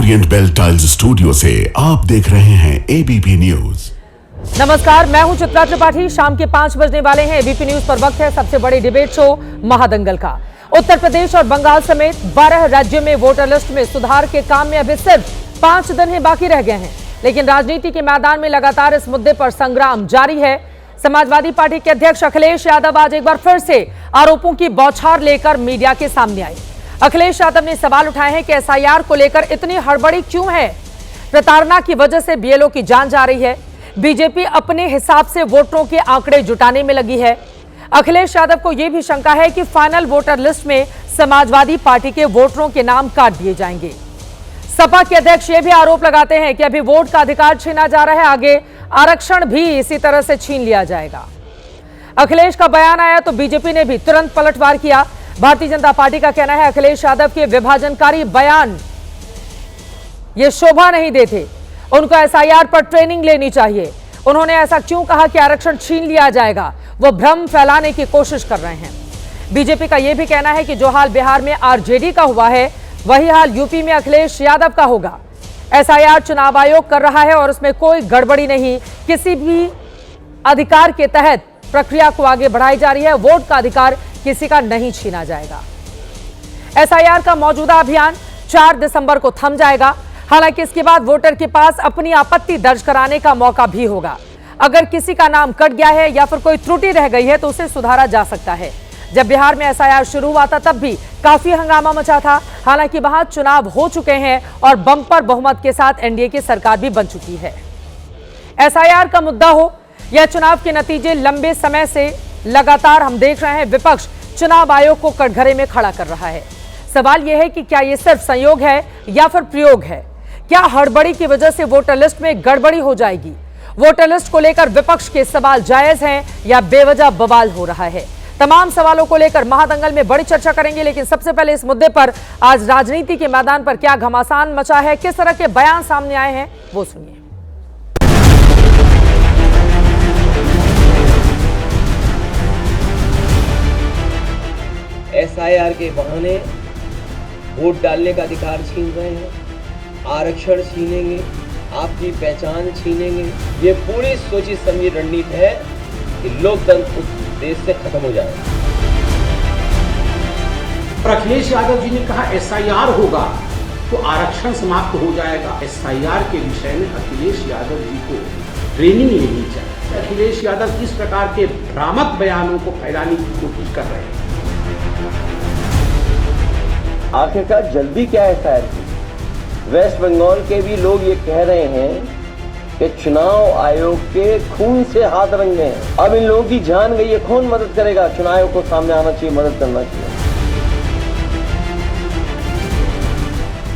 Orient bell tiles studio से आप देख रहे हैं एबीपी न्यूज। नमस्कार, मैं हूं चित्रा त्रिपाठी। शाम के 5 बजने वाले हैं। एबीपी न्यूज पर वक्त है सबसे बड़े डिबेट शो महादंगल का। उत्तर प्रदेश और बंगाल समेत 12 राज्यों में वोटर लिस्ट में सुधार के काम में अभी सिर्फ 5 दिन ही बाकी रह गए हैं, लेकिन राजनीति के मैदान में लगातार इस मुद्दे पर संग्राम जारी है। समाजवादी पार्टी के अध्यक्ष अखिलेश यादव आज एक बार फिर से आरोपों की बौछार लेकर मीडिया के सामने आए। अखिलेश यादव ने सवाल उठाए हैं कि एसआईआर को लेकर इतनी हड़बड़ी क्यों है। प्रताड़ना की वजह से बीएलओ की जान जा रही है। बीजेपी अपने हिसाब से वोटरों के आंकड़े जुटाने में लगी है। अखिलेश यादव को यह भी शंका है कि फाइनल वोटर लिस्ट में समाजवादी पार्टी के वोटरों के नाम काट दिए जाएंगे। सपा के अध्यक्ष ये भी आरोप लगाते हैं कि अभी वोट का अधिकार छीना जा रहा है, आगे आरक्षण भी इसी तरह से छीन लिया जाएगा। अखिलेश का बयान आया तो बीजेपी ने भी तुरंत पलटवार किया। भारतीय जनता पार्टी का कहना है अखिलेश यादव के विभाजनकारी बयान ये शोभा नहीं देते, उनको एसआईआर पर ट्रेनिंग लेनी चाहिए। उन्होंने ऐसा क्यों कहा कि आरक्षण छीन लिया जाएगा, वो भ्रम फैलाने की कोशिश कर रहे हैं। बीजेपी का यह भी कहना है कि जो हाल बिहार में आरजेडी का हुआ है वही हाल यूपी में अखिलेश यादव का होगा। एसआईआर चुनाव आयोग कर रहा है और उसमें कोई गड़बड़ी नहीं, किसी भी अधिकार के तहत प्रक्रिया को आगे बढ़ाई जा रही है। वोट का अधिकार किसी का नहीं छीना जाएगा। एसआईआर का मौजूदा अभियान 4 दिसंबर को थम जाएगा। हालांकि इसके बाद वोटर के पास अपनी आपत्ति दर्ज कराने का मौका भी होगा। अगर किसी का नाम कट गया है या फिर कोई त्रुटि रह गई है तो उसे सुधारा जा सकता है। जब बिहार में एसआईआर शुरू हुआ था तब भी काफी हंगामा मचा था। हालांकि वहां चुनाव हो चुके हैं और बम्पर बहुमत के साथ एनडीए की सरकार भी बन चुकी है। एसआईआर का मुद्दा हो या चुनाव के नतीजे, लंबे समय से लगातार हम देख रहे हैं विपक्ष चुनाव आयोग को कटघरे में खड़ा कर रहा है। सवाल यह है कि क्या यह सिर्फ संयोग है या फिर प्रयोग है। क्या हड़बड़ी की वजह से वोटर लिस्ट में गड़बड़ी हो जाएगी। वोटर लिस्ट को लेकर विपक्ष के सवाल जायज हैं या बेवजह बवाल हो रहा है। तमाम सवालों को लेकर महादंगल में बड़ी चर्चा करेंगे, लेकिन सबसे पहले इस मुद्दे पर आज राजनीति के मैदान पर क्या घमासान मचा है, किस तरह के बयान सामने आए हैं, वो सुनिए। एसआईआर के बहाने वोट डालने का अधिकार छीन रहे हैं, आरक्षण छीनेंगे, आपकी पहचान छीनेंगे। ये पूरी सोची समझी रणनीति है कि लोकतंत्र उस देश से खत्म हो जाए। अखिलेश यादव जी ने कहा एसआईआर होगा तो आरक्षण समाप्त हो जाएगा। एसआईआर के विषय में अखिलेश यादव जी को ट्रेनिंग लेनी चाहिए। अखिलेश यादव किस प्रकार के भ्रामक बयानों को फैलाने की कोशिश कर रहे हैं। आखिरकार जल्दी क्या है एसआईआर की? वेस्ट बंगाल के भी लोग ये कह रहे हैं कि चुनाव आयोग के खून से हाथ रंगे हैं। अब इन लोगों की जान गई है, कौन मदद करेगा? चुनाव आयोग को सामने आना चाहिए, मदद करना चाहिए।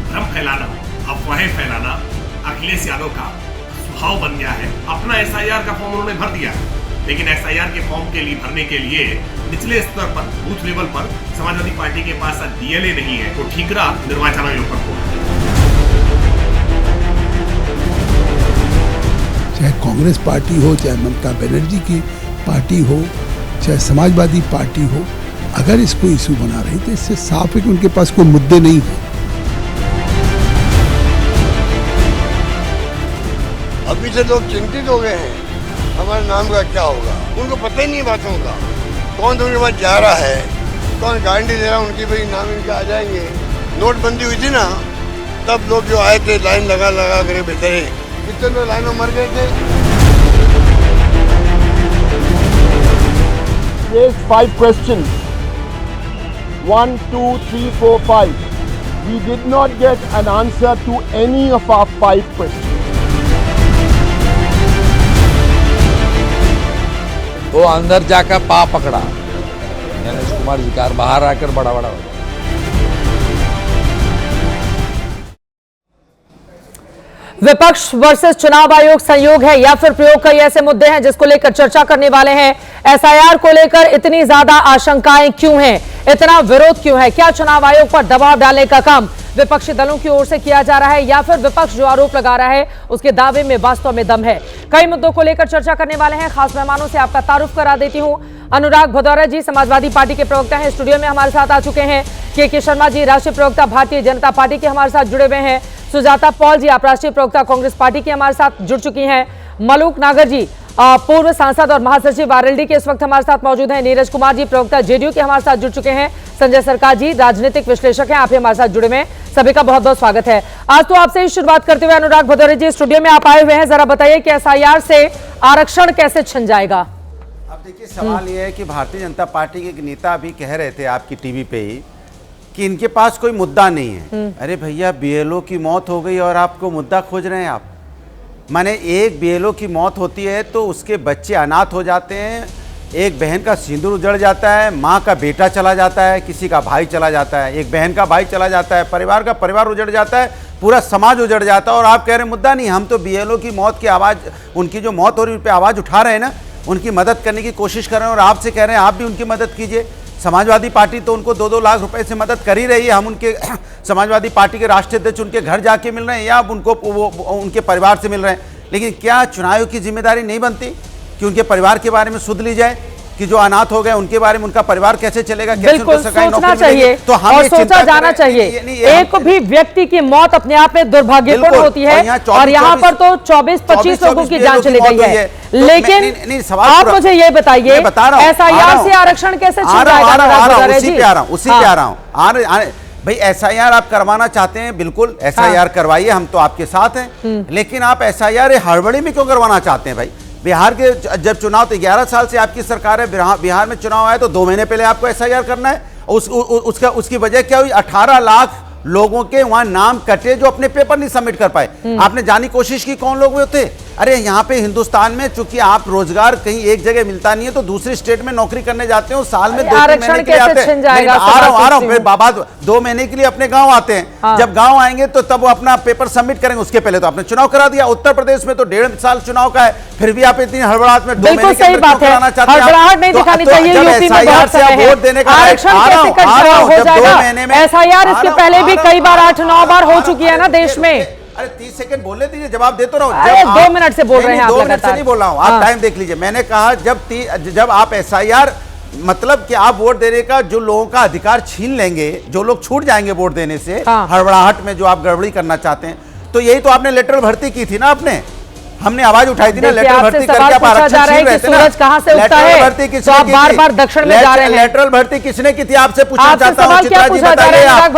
भ्रम फैलाना, अफवाहें फैलाना अखिलेश यादव का स्वभाव बन गया है। अपना एसआईआर का फॉर्म उन्होंने भर दिया, लेकिन एसआईआर के फॉर्म के लिए भरने के लिए निचले स्तर पर, बूथ लेवल पर समाजवादी पार्टी के पास डीएलए नहीं है, तो ठीकरा निर्वाचन आयोग पर हो। चाहे कांग्रेस पार्टी हो, चाहे ममता बनर्जी की पार्टी हो, चाहे समाजवादी पार्टी हो, अगर इसको इशू बना रही तो इससे साफ है कि उनके पास कोई मुद्दे नहीं है। अभी से लोग चिंतित हो गए हैं, हमारे नाम का क्या होगा। उनको पता ही नहीं बातों का, कौन उनके पास जा रहा है, कौन गारंटी दे रहा है उनकी भाई नाम इनके आ जाएंगे। नोटबंदी हुई थी ना, तब लोग जो आए थे लाइन लगा लगा कर बेचारे कितने लोग लाइन में मर गए थे। Raised 5 questions. 1, 2, 3, 4, 5. We did not get an answer to any of our 5 questions. वो अंदर जाकर पा पकड़ा, गणेश कुमार जी का, बाहर आकर बड़ा बड़ा हो गया। विपक्ष वर्सेस चुनाव आयोग संयोग है या फिर प्रयोग, कई ऐसे मुद्दे हैं जिसको लेकर चर्चा करने वाले हैं। एसआईआर को लेकर इतनी ज्यादा आशंकाएं क्यों हैं, इतना विरोध क्यों है? क्या चुनाव आयोग पर दबाव डालने का काम विपक्षी दलों की ओर से किया जा रहा है या फिर विपक्ष जो आरोप लगा रहा है उसके दावे में वास्तव में दम है? कई मुद्दों को लेकर चर्चा करने वाले हैं। खास मेहमानों से आपका तारुफ करा देती हूं। अनुराग भदौरिया जी समाजवादी पार्टी के प्रवक्ता हैं, स्टूडियो में हमारे साथ आ चुके हैं। के शर्मा जी राष्ट्रीय प्रवक्ता भारतीय जनता पार्टी के हमारे साथ जुड़े हुए हैं। सुजाता पॉल जी, आप राष्ट्रीय प्रवक्ता कांग्रेस पार्टी की हमारे साथ जुड़ चुकी हैं। मलूक नागर जी, पूर्व सांसद और महासचिव आरएलडी के इस वक्त हमारे साथ मौजूद हैं। नीरज कुमार जी, प्रवक्ता जेडीयू के हमारे साथ जुड़ चुके हैं। संजय सरकार जी, राजनीतिक विश्लेषक हैं, आप भी हमारे साथ जुड़े हुए हैं। सभी का बहुत बहुत स्वागत है। आज तो आपसे ही शुरुआत करते हुए अनुराग भदौरिया जी, स्टूडियो में आप आए हुए हैं, जरा बताइए कि एसआईआर से आरक्षण कैसे छिन जाएगा? अब देखिए, सवाल यह है कि भारतीय जनता पार्टी के एक नेता अभी कह रहे थे आपकी टीवी पे ही कि इनके पास कोई मुद्दा नहीं है। अरे भैया, बीएलओ की मौत हो गई और आपको मुद्दा खोज रहे हैं आप? माने एक बीएलओ की मौत होती है तो उसके बच्चे अनाथ हो जाते हैं, एक बहन का सिंदूर उजड़ जाता है, माँ का बेटा चला जाता है, किसी का भाई चला जाता है, एक बहन का भाई चला जाता है, परिवार का परिवार उजड़ जाता है, पूरा समाज उजड़ जाता है। और आप कह रहे हैं मुद्दा नहीं। हम तो बीएलओ की मौत की आवाज़, उनकी जो मौत हो रही है उन पर आवाज़ उठा रहे हैं ना, उनकी मदद करने की कोशिश कर रहे हैं और आपसे कह रहे हैं आप भी उनकी मदद कीजिए। समाजवादी पार्टी तो उनको 2-2 लाख रुपए से मदद कर ही रही है। हम उनके समाजवादी पार्टी के राष्ट्रीय अध्यक्ष उनके घर जाके मिल रहे हैं या अब उनको उनके परिवार से मिल रहे हैं। लेकिन क्या चुनाव आयोग की जिम्मेदारी नहीं बनती कि उनके परिवार के बारे में सुध ली जाए कि जो अनाथ हो गए उनके बारे में उनका परिवार कैसे चलेगा, कैसे उनको सरकारी नौकरी चाहिए तो हम और सोचा जाना चाहिए। एक भी व्यक्ति की मौत अपने आप में दुर्भाग्यपूर्ण होती है और यहाँ पर तो 24-25 लोगों की जान चली गई है। लेकिन आप मुझे ये बताइए, एसआईआर से आरक्षण कैसे छिन जाएगा? उसी पे आ रहा हूँ भाई। एसआईआर आप करवाना चाहते हैं, बिल्कुल एसआईआर करवाइए, हम तो आपके साथ हैं। लेकिन आप एसआईआर हड़बड़ी में क्यों करवाना चाहते हैं भाई? बिहार के जब चुनाव, तो 11 साल से आपकी सरकार है, बिहार में चुनाव आया तो 2 महीने पहले आपको एसआईआर करना है। उसकी वजह क्या हुई? 18 लाख लोगों के वहां नाम कटे जो अपने पेपर नहीं सबमिट कर पाए। आपने जानी कोशिश की कौन लोग हुए थे? अरे यहाँ पे हिंदुस्तान में चूंकि आप रोजगार कहीं एक जगह मिलता नहीं है तो दूसरी स्टेट में नौकरी करने जाते हो, साल में 2-3 महीने के लिए आते हैं। आ रहा हूँ बाबा, 2 महीने के लिए अपने गांव आते हैं। जब गांव आएंगे तो तब वो अपना पेपर सबमिट करेंगे, उसके पहले तो आपने चुनाव करा दिया। उत्तर प्रदेश में तो 1.5 साल चुनाव का है, फिर भी आप इतनी हड़बड़ाहट में 2 महीने के अंदर क्यों कराना चाहते हैं? हड़बड़ाहट नहीं दिखानी चाहिए। यूपी में बहुत समय है, वोट देने का आरक्षण कैसे हो जाएगा? एसआईआर इसके पहले भी कई बार 8-9 बार हो चुकी है ना देश में। अरे 30 सेकंड बोलने दीजिए, जवाब देते रहो। 2 मिनट से बोल रहे हैं आप। 2 मिनट से नहीं बोल रहा हूँ, आप टाइम देख लीजिए। मैंने कहा जब आप एसआईआर, मतलब कि आप वोट देने का जो लोगों का अधिकार छीन लेंगे, जो लोग छूट जाएंगे वोट देने से हड़बड़ाहट में, जो आप गड़बड़ी करना चाहते हैं, तो यही तो आपने लेटर भर्ती की थी ना। आपने, हमने आवाज उठाई थी ना, लेटरल भर्ती करके आप आरक्षण छीन रहे थे ना। कहां से उठता है? भर्ती किसने तो आप बार-बार दक्षिण में जा रहे हैं। लेटरल भर्ती किसने की थी? आपसे पूछना चाहता हूं, चित्रा जी बताइए। आप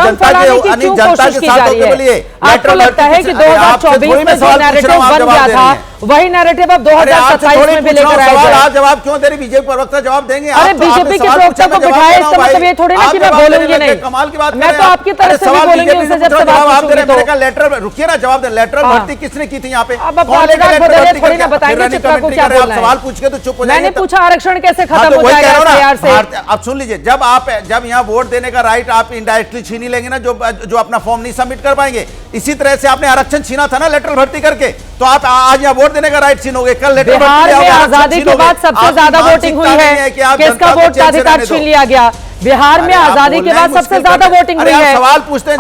जनता के साथ होकर बोलिए। आपको लगता है कि 2024 में जो नैरेटिव बन गया था वही नैरेटिव अब 2027 में भी लेकर आएगा? आप जवाब क्यों दे रही? बीजेपी प्रवक्ता जवाब देंगे। अरे बीजेपी के प्रवक्ता को बिठाए, इसका मतलब ये थोड़ी ना कि मैं बोलूंगी नहीं। कमाल की बात, मैं तो आपकी तरफ से भी बोलूंगी उनसे जब सवाल पूछूंगी तो। लेटर, रुकिए ना, जवाब दे। लेटरल भर्ती किसने की थी यहाँ पे? थोड़ी ना बताएंगे चित्रा को क्या बोलना है। सवाल पूछ के तो चुप हो जाएंगे। मैंने पूछा आरक्षण कैसे खत्म हो जाएगा एसआईआर से? अब सुन लीजिए, जब यहाँ वोट देने का राइट आप इनडायरेक्टली छीन ही लेंगे ना, जो अपना फॉर्म नहीं सबमिट कर पाएंगे। इसी तरह से आपने आरक्षण छीना था ना लेटरल भर्ती करके, तो आप आज यहाँ वोट देने का राइट छीनोगे। कल लेटर बिहार में आजादी के बाद सबसे ज्यादा वोटिंग हुई है, किसका वोट का अधिकार छीन लिया गया? बिहार में आजादी के बाद सबसे ज्यादा वोटिंग हुई है। सवाल पूछते हैं,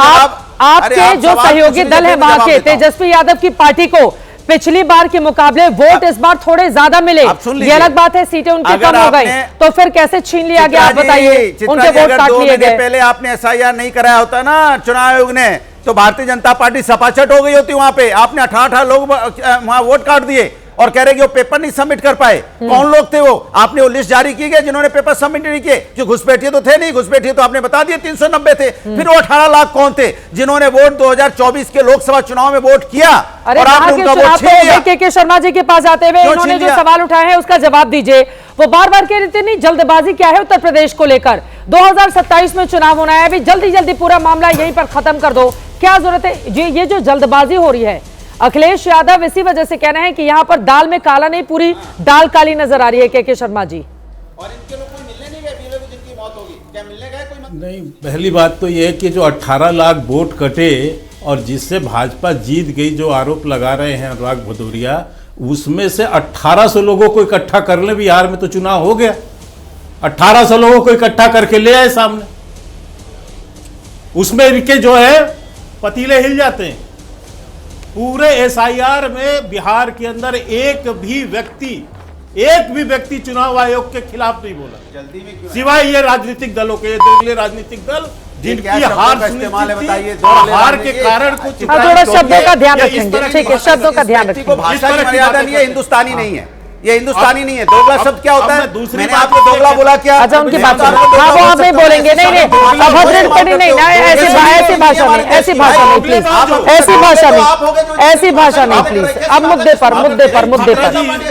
आपके जो सहयोगी दल है वहां के, तेजस्वी यादव की पार्टी को पिछली बार के मुकाबले वोट इस बार थोड़े ज्यादा मिले। ये अलग बात है, सीटें उनकी कम हो गई, तो फिर कैसे छीन लिया गया? आप बताइए। उनके वोट काट लिए गए। पहले आपने एसआईआर नहीं कराया होता ना चुनाव आयोग ने, तो भारतीय जनता पार्टी सपाचट हो गई होती वहां पे। आपने 18 लोग वहां वोट काट दिए और कह रहे कि वो पेपर नहीं सबमिट कर पाए। कौन लोग थे वो? आपने वो लिस्ट जारी की गई जिन्होंने पेपर सबमिट नहीं किए। जो घुसपैठिए तो थे नहीं, घुसपैठिए तो आपने बता दिए 390 थे। फिर वो 18 लाख कौन थे जिन्होंने वोट 2024 के लोकसभा चुनाव में वोट किया? अरे और आपने उनका वोट छीन लिया। के शर्मा जी के पास आते हुए इन्होंने जो सवाल उठाए हैं उसका जवाब दीजिए। वो बार-बार कह रहे थे नहीं, जल्दबाजी क्या है उत्तर प्रदेश को लेकर? 2027 में चुनाव होना है, अभी जल्दी पूरा मामला यहीं पर खत्म कर दो। क्या जरूरत है? ये जो जल्दबाजी हो रही है, अखिलेश यादव इसी वजह से कहना है कि यहाँ पर दाल में काला नहीं, पूरी दाल काली नजर आ रही है। के शर्मा जी, और इनके लोग कोई मिलने नहीं गए, बीएलओ को जिनकी मौत होगी, क्या मिलने गए कोई? नहीं, पहली बात तो यह है कि जो 18 लाख वोट कटे और जिससे भाजपा जीत गई, जो आरोप लगा रहे हैं अनुराग भदौरिया, उसमें से 1800 लोगों को इकट्ठा कर ले। बिहार में तो चुनाव हो गया, 1800 लोगों को इकट्ठा करके ले आए सामने, उसमें इनके जो है पतीले हिल जाते हैं। पूरे एसआईआर में बिहार के अंदर एक भी व्यक्ति चुनाव आयोग के खिलाफ नहीं बोला, जल्दी में क्यों? सिवाय ये राजनीतिक दलों के, ये राजनीतिक दल जिनकी क्या शब्दों हार का इस्तेमाल है सुनिश्चित बताइए, थी और दो हार लेने के ये कारण को थोड़ा शब्दों का ध्यान या इस रखेंगे, तरह की ठीक है, भाषा शब्दों का ध्यान व्यक्ति को रखेंगे। भाषा इस तरह की की मर्यादा बातें नहीं है, करते हिंदुस्तानी हैं। नहीं है, ये हिंदुस्तानी नहीं है। दोगला शब्द क्या होता अब है? मैं दूसरी मैंने बात आपको ये दोगला कहता बोला क्या? अच्छा, उनकी मैं बात आपको सुनो। दोगला हाँ, वो बोल आप नहीं सकता हूं, बोलेंगे, नहीं, नहीं, आप अभद्र टिप्पणी नहीं, ना, ऐसी भाषा नहीं, ऐसी भाषा नहीं, प्लीज, ऐसी भाषा नहीं, ऐसी भाषा नहीं, प्लीज। अब मुद्दे पर,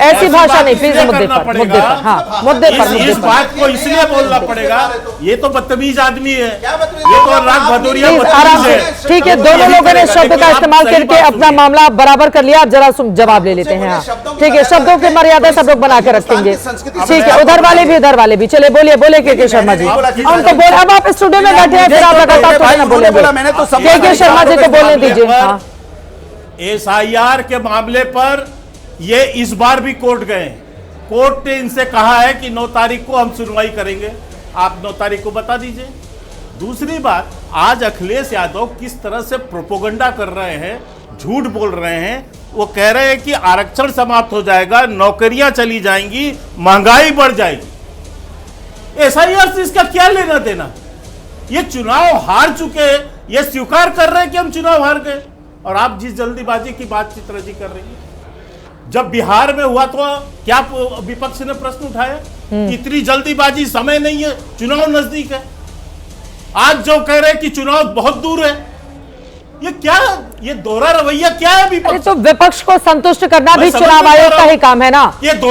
ऐसी भाषा नहीं, प्लीज, मुद्दे पर, हाँ, मुद्दे पर, इस बात को इसलिए बोलना पड़ेगा, ये तो बदतमीज आदमी है, ये तो अनुराग भदौरिया प्लीज आराम बदतमीज से, है। ठीक है, दोनों लोगों ने शब्द का इस्तेमाल करके अपना मामला बराबर कर लिया। अब जरा जवाब ले लेते हैं। हाँ, ठीक है, शब्दों की मर्यादा सब लोग बना के रखेंगे, ठीक है, उधर वाले भी, इधर वाले भी। चले, बोलिए, बोले के शर्मा जी, उनको बोल। अब आप स्टूडियो में बैठे हैं, फिर आप लगातार थोड़ी ना बोलेंगे। के शर्मा जी को बोलने दीजिए। हाँ, एसआईआर के मामले पर ये इस बार भी कोर्ट गए। कोर्ट ने इनसे कहा है कि 9 तारीख को हम सुनवाई करेंगे, आप 9 तारीख को बता दीजिए। दूसरी बात, आज अखिलेश यादव किस तरह से प्रोपोगंडा कर रहे हैं, झूठ बोल रहे हैं। वो कह रहे हैं कि आरक्षण समाप्त हो जाएगा, नौकरियां चली जाएंगी, महंगाई बढ़ जाएगी। एसआईआर से इसका क्या लेना देना? ये चुनाव हार चुके, ये स्वीकार कर रहे हैं कि हम चुनाव हार गए, और आप जिस जल्दीबाजी की बात चित्रा जी कर रही है। जब बिहार में हुआ तो क्या विपक्ष ने प्रश्न उठाया कि इतनी जल्दीबाजी, समय नहीं है, चुनाव नजदीक है। आज जो कह रहे हैं कि चुनाव बहुत दूर है, ये क्या, ये दोहरा रवैया क्या है विपक्ष? तो विपक्ष को संतुष्ट करना भी चुनाव आयोग का ही काम है ना। एक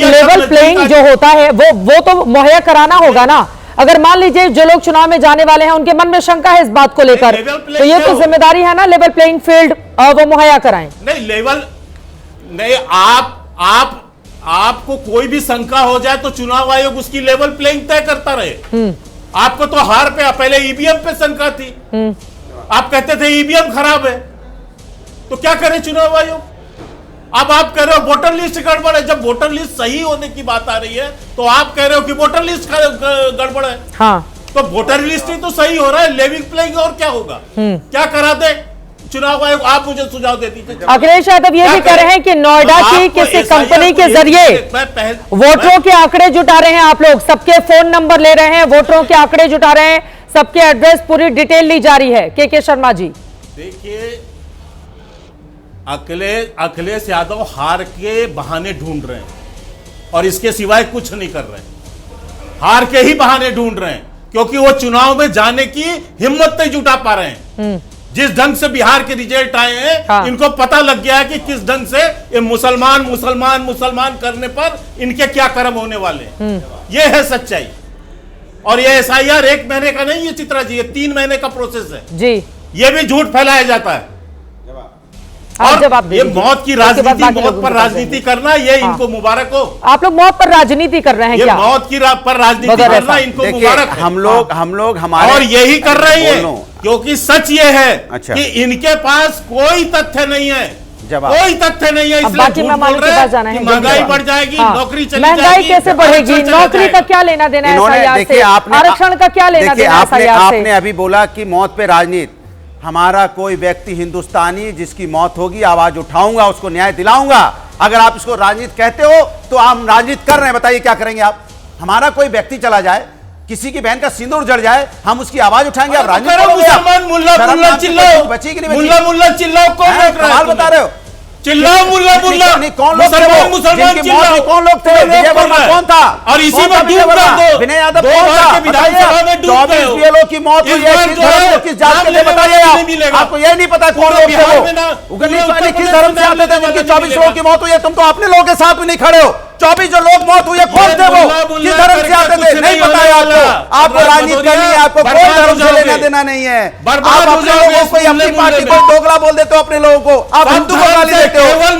लेवल प्लेइंग जो होता है वो तो मुहैया कराना होगा ना। अगर मान लीजिए जो लोग चुनाव में जाने वाले हैं उनके मन में शंका है इस बात को लेकर, तो ये तो जिम्मेदारी है ना लेवल प्लेइंग फील्ड वो मुहैया कराएं। नहीं, लेवल नहीं, आपको कोई भी शंका हो जाए तो चुनाव आयोग उसकी लेवल प्लेइंग तय करता रहे। आपको तो हार पे, पहले ईवीएम पे शंका थी, आप कहते थे ईवीएम खराब है, तो क्या करे चुनाव आयोग? अब आप कह रहे हो वोटर लिस्ट गड़बड़ है। जब वोटर लिस्ट सही होने की बात आ रही है तो आप कह रहे हो कि वोटर लिस्ट गड़बड़ है। हाँ, तो वोटर लिस्ट ही तो सही हो रहा है, लेवल प्लेइंग और क्या होगा? क्या करा दे चुनाव आयोग? आप मुझे सुझाव दे दीजिए। अखिलेश यादव ये भी कह रहे हैं कि नोएडा की किसी कंपनी के जरिए वोटरों के आंकड़े जुटा रहे हैं आप लोग, सबके फोन नंबर ले रहे हैं, वोटरों के आंकड़े जुटा रहे हैं, सबके एड्रेस, पूरी डिटेल ली जा रही है। के शर्मा जी, देखिए, अखिलेश यादव हार के बहाने ढूंढ रहे हैं और इसके सिवाय कुछ नहीं कर रहे हैं। हार के ही बहाने ढूंढ रहे हैं क्योंकि वो चुनाव में जाने की हिम्मत नहीं जुटा पा रहे हैं। जिस ढंग से बिहार के रिजल्ट आए हैं, हाँ। इनको पता लग गया है कि किस ढंग से ये मुसलमान करने पर इनके क्या कर्म होने वाले हैं। ये है सच्चाई। और ये एसआईआर 1 महीने का नहीं है चित्रा जी, ये 3 महीने का प्रोसेस है जी। ये भी झूठ फैलाया जाता है। और ये मौत की राजनीति, मौत पर राजनीति करना, ये इनको मुबारक हो। आप लोग मौत पर राजनीति कर रहे हैं क्या? मौत की पर राजनीति करना इनको मुबारक है। हम लोग हमारे और यही कर रहे हैं क्योंकि सच ये है कि इनके पास कोई तथ्य नहीं है, कोई तथ्य नहीं है, इसलिए झूठ बोल रहे हैं कि महंगाई बढ़ जाएगी, नौकरी चली जाएगी। महंगाई कैसे बढ़ेगी? नौकरी का क्या लेना देना है एसआईआर से? आरक्षण का क्या लेना देना है एसआईआर से? आपने अभी बोला कि मौत पे राजनीति। हमारा कोई व्यक्ति हिंदुस्तानी जिसकी मौत होगी आवाज उठाऊंगा, उसको न्याय दिलाऊंगा। अगर आप इसको राजनीति कहते हो तो हम राजनीति कर रहे हैं, बताइए क्या करेंगे आप? हमारा कोई व्यक्ति चला जाए, किसी की बहन का सिंदूर जड़ जाए, हम उसकी आवाज उठाएंगे, आप राजनीति करोगे? मुल्ला चिल्लाओ, बची कि नहीं बची? मुल्ला चिल्लाओ, कौन रोक रहा है? बता रहे हो? चिल्लाओ मुल्ला, कौन लोग थे? कौन लोग थे? विजय वर्मा कौन था? और इसी में डूब गए दो। विनय यादव कौन था? विधानसभा में डूब गए। 24 बीएलओ की मौत हुई है, किस धर्म को, किस जात के थे? बताइए आप। आपको ये नहीं पता कौन लोग थे वो? किस धर्म से आते थे जिनकी 24 लोगों की मौत हुई है? तुम तो अपने लोगों के साथ भी नहीं खड़े हो। 24 जो लोग मौत हुई है कौन थे वो? किस धर्म से आते थे? नहीं पता है आपको। आपको राजनीति करनी है, आपको कोई धर्म से लेना देना नहीं है। आप अपने लोगों को, अपनी पार्टी को दोगला बोल देते हो, अपने लोगों को आप हिंदू को गाली देते हो। केवल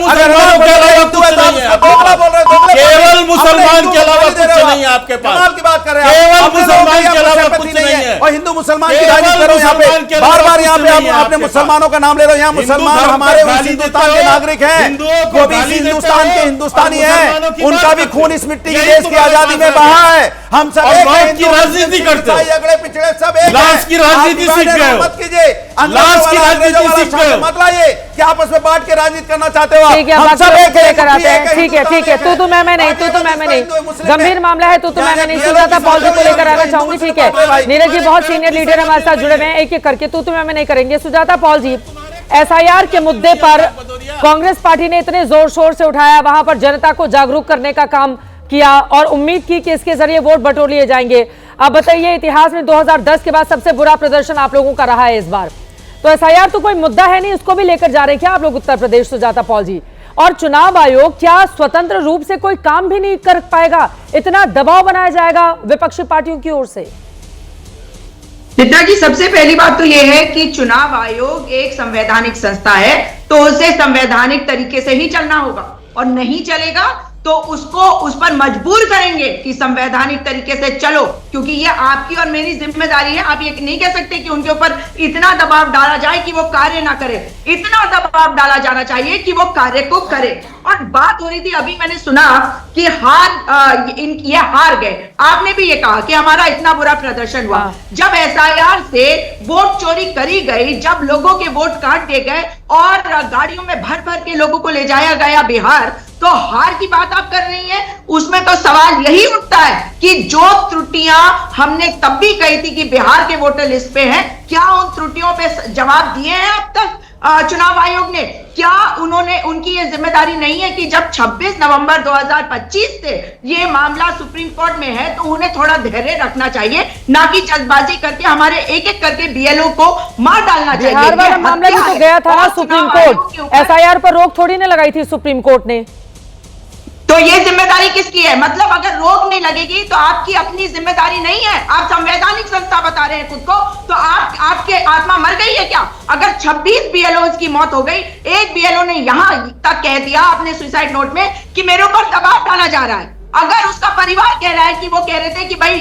मुसलमान के अलावा कुछ नहीं है आपके पास। की बात कर रहे हैं, केवल मुसलमान के अलावा कुछ नहीं है। और हिंदू मुसलमान की राजनीति करो यहाँ पे, बार बार यहाँ पे आपने मुसलमानों का नाम ले रहे हो। यहाँ मुसलमान हमारे हिंदुस्तान के नागरिक हैं, वो भी हिंदुस्तान के हिंदुस्तानी हैं, उनका भी खून इस मिट्टी की देश की आजादी में बहा है। हम सब एक हैं, की राजनीति करते हो, अगले पिछड़े सब एक लाश की राजनीति सीख गए हो, मत कीजिए, लाश की राजनीति सीख गए हो, मत लाइए कि आपस में बांट के राजनीति करना चाहते हो। ठीक है, हम सब एक कराते हैं। ठीक है, ठीक है, तू मैं नहीं, तू मैं नहीं, गंभीर मामला है, तू मैं नहीं सुलझाता। पॉलिटिक्स को लेकर आना चाहूंगी। ठीक है नीरज जी, बहुत सीनियर लीडर हमारे साथ जुड़े हुए हैं, एक एक करके तू तुम्हें नहीं करेंगे। सुजाता पॉल जी, एसआईआर के मुद्दे पर कांग्रेस पार्टी ने इतने जोर शोर से उठाया, वहां पर जनता को जागरूक करने का काम किया और उम्मीद की कि इसके जरिए वोट बटोर लिए जाएंगे। अब बताइए, इतिहास में 2010 के बाद सबसे बुरा प्रदर्शन आप लोगों का रहा है इस बार, तो एसआईआर तो कोई मुद्दा है नहीं, उसको भी लेकर जा रहे हैं क्या आप लोग उत्तर प्रदेश? सुजाता पॉल जी, और चुनाव आयोग क्या स्वतंत्र रूप से कोई काम भी नहीं कर पाएगा? इतना दबाव बनाया जाएगा विपक्षी पार्टियों की ओर से? चित्रा जी, सबसे पहली बात तो यह है कि चुनाव आयोग एक संवैधानिक संस्था है, तो उसे संवैधानिक तरीके से ही चलना होगा, और नहीं चलेगा तो उसको उस पर मजबूर करेंगे कि संवैधानिक तरीके से चलो, क्योंकि ये आपकी और मेरी जिम्मेदारी है। आप ये नहीं कह सकते कि उनके ऊपर इतना दबाव डाला जाए कि वो कार्य ना करे, इतना दबाव डाला जाना चाहिए कि वो कार्य को करे। और बात हो रही थी, अभी मैंने सुना कि ये हार गए, आपने भी ये कहा कि हमारा इतना बुरा प्रदर्शन हुआ। जब एसआईआर से वोट चोरी करी गई, जब लोगों के वोट काट दिए गए और गाड़ियों में भर भर के लोगों को ले जाया गया बिहार, तो हार की बात आप कर रही हैं। उसमें तो सवाल यही उठता है कि जो त्रुटियां हमने तब भी कही थी कि बिहार के वोटर लिस्ट पे हैं, क्या उन त्रुटियों पे जवाब दिए हैं अब तक चुनाव आयोग ने? क्या उन्होंने, उनकी ये जिम्मेदारी नहीं है कि जब 26 नवंबर 2025 से ये मामला सुप्रीम कोर्ट में है, तो उन्हें थोड़ा धैर्य रखना चाहिए, ना कि जल्दबाजी करके हमारे एक एक करके बीएलओ को मार डालना चाहिए। बिहार वाला मामला भी तो गया था ना सुप्रीम कोर्ट, एसआईआर पर रोक थोड़ी ना लगाई थी सुप्रीम कोर्ट ने, तो ये जिम्मेदारी किसकी है? मतलब अगर रोक नहीं लगेगी तो आपकी अपनी जिम्मेदारी नहीं है? आप संवैधानिक संस्था बता रहे हैं खुद को, तो आपके आत्मा मर गई है क्या? अगर 26 बीएलओ की मौत हो गई, एक बीएलओ ने यहां तक कह दिया अपने सुसाइड नोट में कि मेरे ऊपर दबाव डाला जा रहा है, अगर उसका परिवार कह रहा है कि वो कह रहे थे कि भाई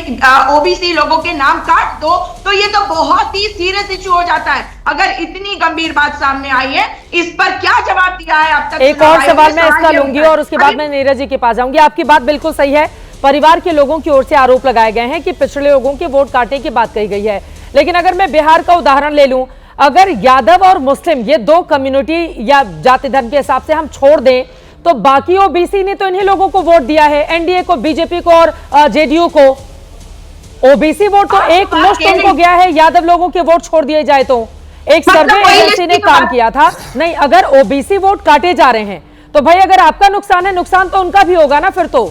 ओबीसी लोगों के नाम काट दो, तो ये तो बहुत ही सीरियस इशू हो जाता है। अगर इतनी गंभीर बात सामने आई है, इस पर क्या जवाब दिया है अब तक? एक और सवाल मैं इसका लूंगी और उसके बाद मैं नीरज जी के पास जाऊंगी। आपकी बात बिल्कुल सही है, परिवार के लोगों की ओर से आरोप लगाए गए हैं कि पिछड़े लोगों के वोट काटने की बात कही गई है, लेकिन अगर मैं बिहार का उदाहरण ले लूं, अगर यादव और मुस्लिम ये दो कम्युनिटी या जाति धर्म के हिसाब से हम छोड़ दें, तो बाकी ओबीसी ने तो इन्हीं लोगों को वोट दिया है, एनडीए को, बीजेपी को और जेडीयू को। ओबीसी वोट तो एक मुश्त उनको गया है, यादव लोगों के वोट छोड़ दिए जाए तो। एक सर्वे एजेंसी ने काम किया था, नहीं अगर ओबीसी वोट काटे जा रहे हैं तो भाई अगर आपका नुकसान है, नुकसान तो उनका भी होगा ना फिर तो।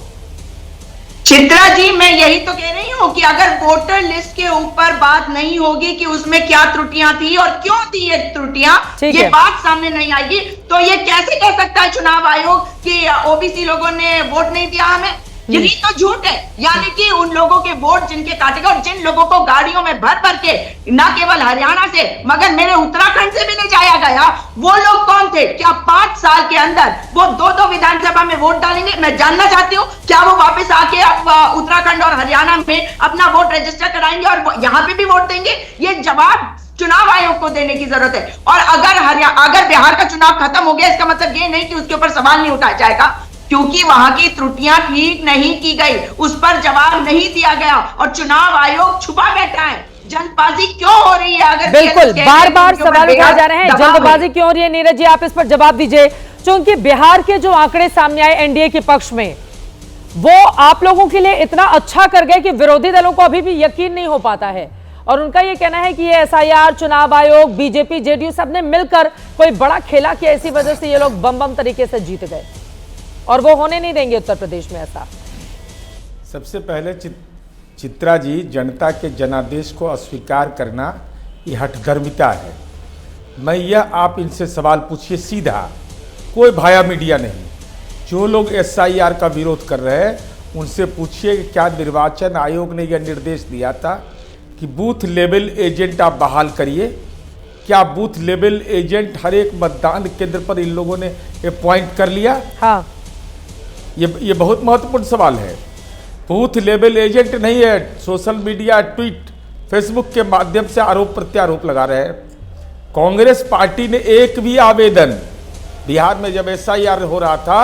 चित्रा जी, मैं यही तो कह रही हूँ कि अगर वोटर लिस्ट के ऊपर बात नहीं होगी कि उसमें क्या त्रुटियां थी और क्यों थी ये त्रुटियां, ये बात सामने नहीं आएगी, तो ये कैसे कह सकता है चुनाव आयोग कि ओबीसी लोगों ने वोट नहीं दिया हमें? यही तो झूठ है। यानी कि उन लोगों के वोट जिनके काटे गए और जिन लोगों को गाड़ियों में भर भर के न केवल हरियाणा से मगर मेरे उत्तराखंड से भी ले जाया गया, वो लोग कौन थे? क्या 5 साल के अंदर वो 2-2 विधानसभा में वोट डालेंगे? मैं जानना चाहती हूँ, क्या वो वापस आके अब उत्तराखंड और हरियाणा में अपना वोट रजिस्टर कराएंगे और यहाँ पे भी वोट देंगे? ये जवाब चुनाव आयोग को देने की जरूरत है। और अगर बिहार का चुनाव खत्म हो गया, इसका मतलब ये नहीं कि उसके ऊपर सवाल नहीं उठाया जाएगा, क्योंकि वहां की त्रुटियां ठीक नहीं की गई, उस पर जवाब नहीं दिया गया और चुनाव आयोग छुपा बैठा है। जल्दबाजी क्यों हो रही है? अगर बिल्कुल बार बार सवाल उठाए जा रहे हैं, जल्दबाजी क्यों हो रही है? नीरज जी, आप इस पर जवाब दीजिए, क्योंकि बिहार के जो आंकड़े सामने आए एनडीए के पक्ष में, वो आप लोगों के लिए इतना अच्छा कर गए कि विरोधी दलों को अभी भी यकीन नहीं हो पाता है, और उनका ये कहना है कि ये एसआईआर, चुनाव आयोग, बीजेपी, जेडीयू सबने मिलकर कोई बड़ा खेला किया, इसी वजह से ये लोग बम तरीके से जीत गए और वो होने नहीं देंगे उत्तर प्रदेश में ऐसा। सबसे पहले चित्रा जी, जनता के जनादेश को अस्वीकार करना ये हठधर्मिता है। मैं यह, आप इनसे सवाल पूछिए सीधा, कोई भाया मीडिया नहीं। जो लोग एसआईआर का विरोध कर रहे हैं उनसे पूछिए कि क्या निर्वाचन आयोग ने यह निर्देश दिया था कि बूथ लेवल एजेंट आप बहाल करिए? क्या बूथ लेवल एजेंट हर एक मतदान केंद्र पर इन लोगों ने अपॉइंट कर लिया? हाँ, ये बहुत महत्वपूर्ण सवाल है। बूथ लेवल एजेंट नहीं है, सोशल मीडिया, ट्वीट, फेसबुक के माध्यम से आरोप प्रत्यारोप लगा रहे हैं। कांग्रेस पार्टी ने एक भी आवेदन, बिहार में जब एसआईआर हो रहा था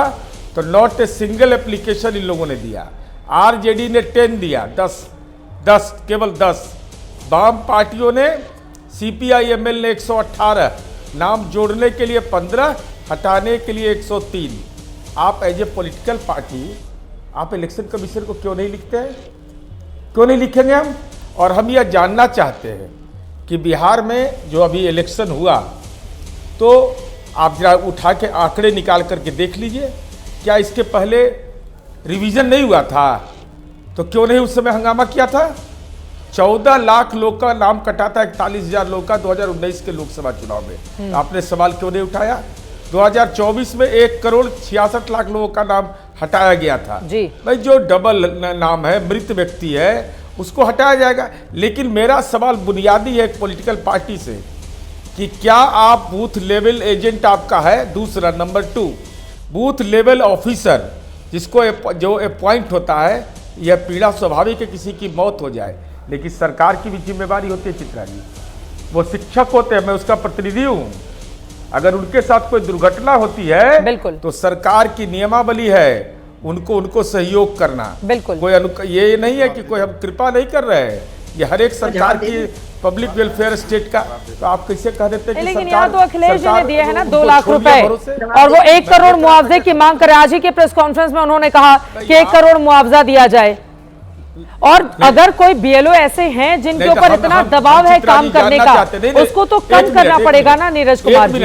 तो not a single application in लोगों ने दिया। आरजेडी ने 10 दिया, 10 केवल 10। वाम पार्टियों ने, सीपीआई-एमएल ने 118, नाम जोड़ने के लिए 15, हटाने के लिए 103। आप एज ए पॉलिटिकल पार्टी आप इलेक्शन कमीशन को क्यों नहीं लिखते हैं? क्यों नहीं लिखेंगे हम? और हम यह जानना चाहते हैं कि बिहार में जो अभी इलेक्शन हुआ, तो आप जरा उठा के आंकड़े निकाल करके देख लीजिए, क्या इसके पहले रिवीजन नहीं हुआ था? तो क्यों नहीं उस समय हंगामा किया था? 14 लाख लोग का नाम कटा था 41,000 लोग का 2019 के लोकसभा चुनाव में। आपने सवाल क्यों नहीं उठाया? 2024 में 1,66,00,000 लोगों का नाम हटाया गया था जी। भाई, जो डबल नाम है, मृत व्यक्ति है, उसको हटाया जाएगा। लेकिन मेरा सवाल बुनियादी है एक पॉलिटिकल पार्टी से कि क्या आप बूथ लेवल एजेंट आपका है? दूसरा, नंबर 2, बूथ लेवल ऑफिसर जिसको जो अपॉइंट होता है, यह पीड़ा स्वाभाविक है किसी की मौत हो जाए, लेकिन सरकार की भी जिम्मेवारी होती है चित्रा जी। वो शिक्षक होते हैं, मैं उसका प्रतिनिधि हूँ। अगर उनके साथ कोई दुर्घटना होती है बिल्कुल, तो सरकार की नियमावली है उनको सहयोग करना। बिल्कुल, कोई ये नहीं है कि कोई हम कृपा नहीं कर रहे हैं, ये हर एक सरकार की पब्लिक वेलफेयर स्टेट का। तो आप कैसे कह देते हैं कि लेकिन यहाँ तो अखिलेश जी ने दिए हैं ना 2 लाख रुपए, और वो 1 करोड़ मुआवजे की मांग करे। आज ही के प्रेस कॉन्फ्रेंस में उन्होंने कहा कि 1 करोड़ मुआवजा दिया जाए। और अगर कोई बीएलओ ऐसे हैं जिनके ऊपर इतना दबाव है काम करने का, उसको तो कम करना पड़ेगा ना नीरज कुमार जी।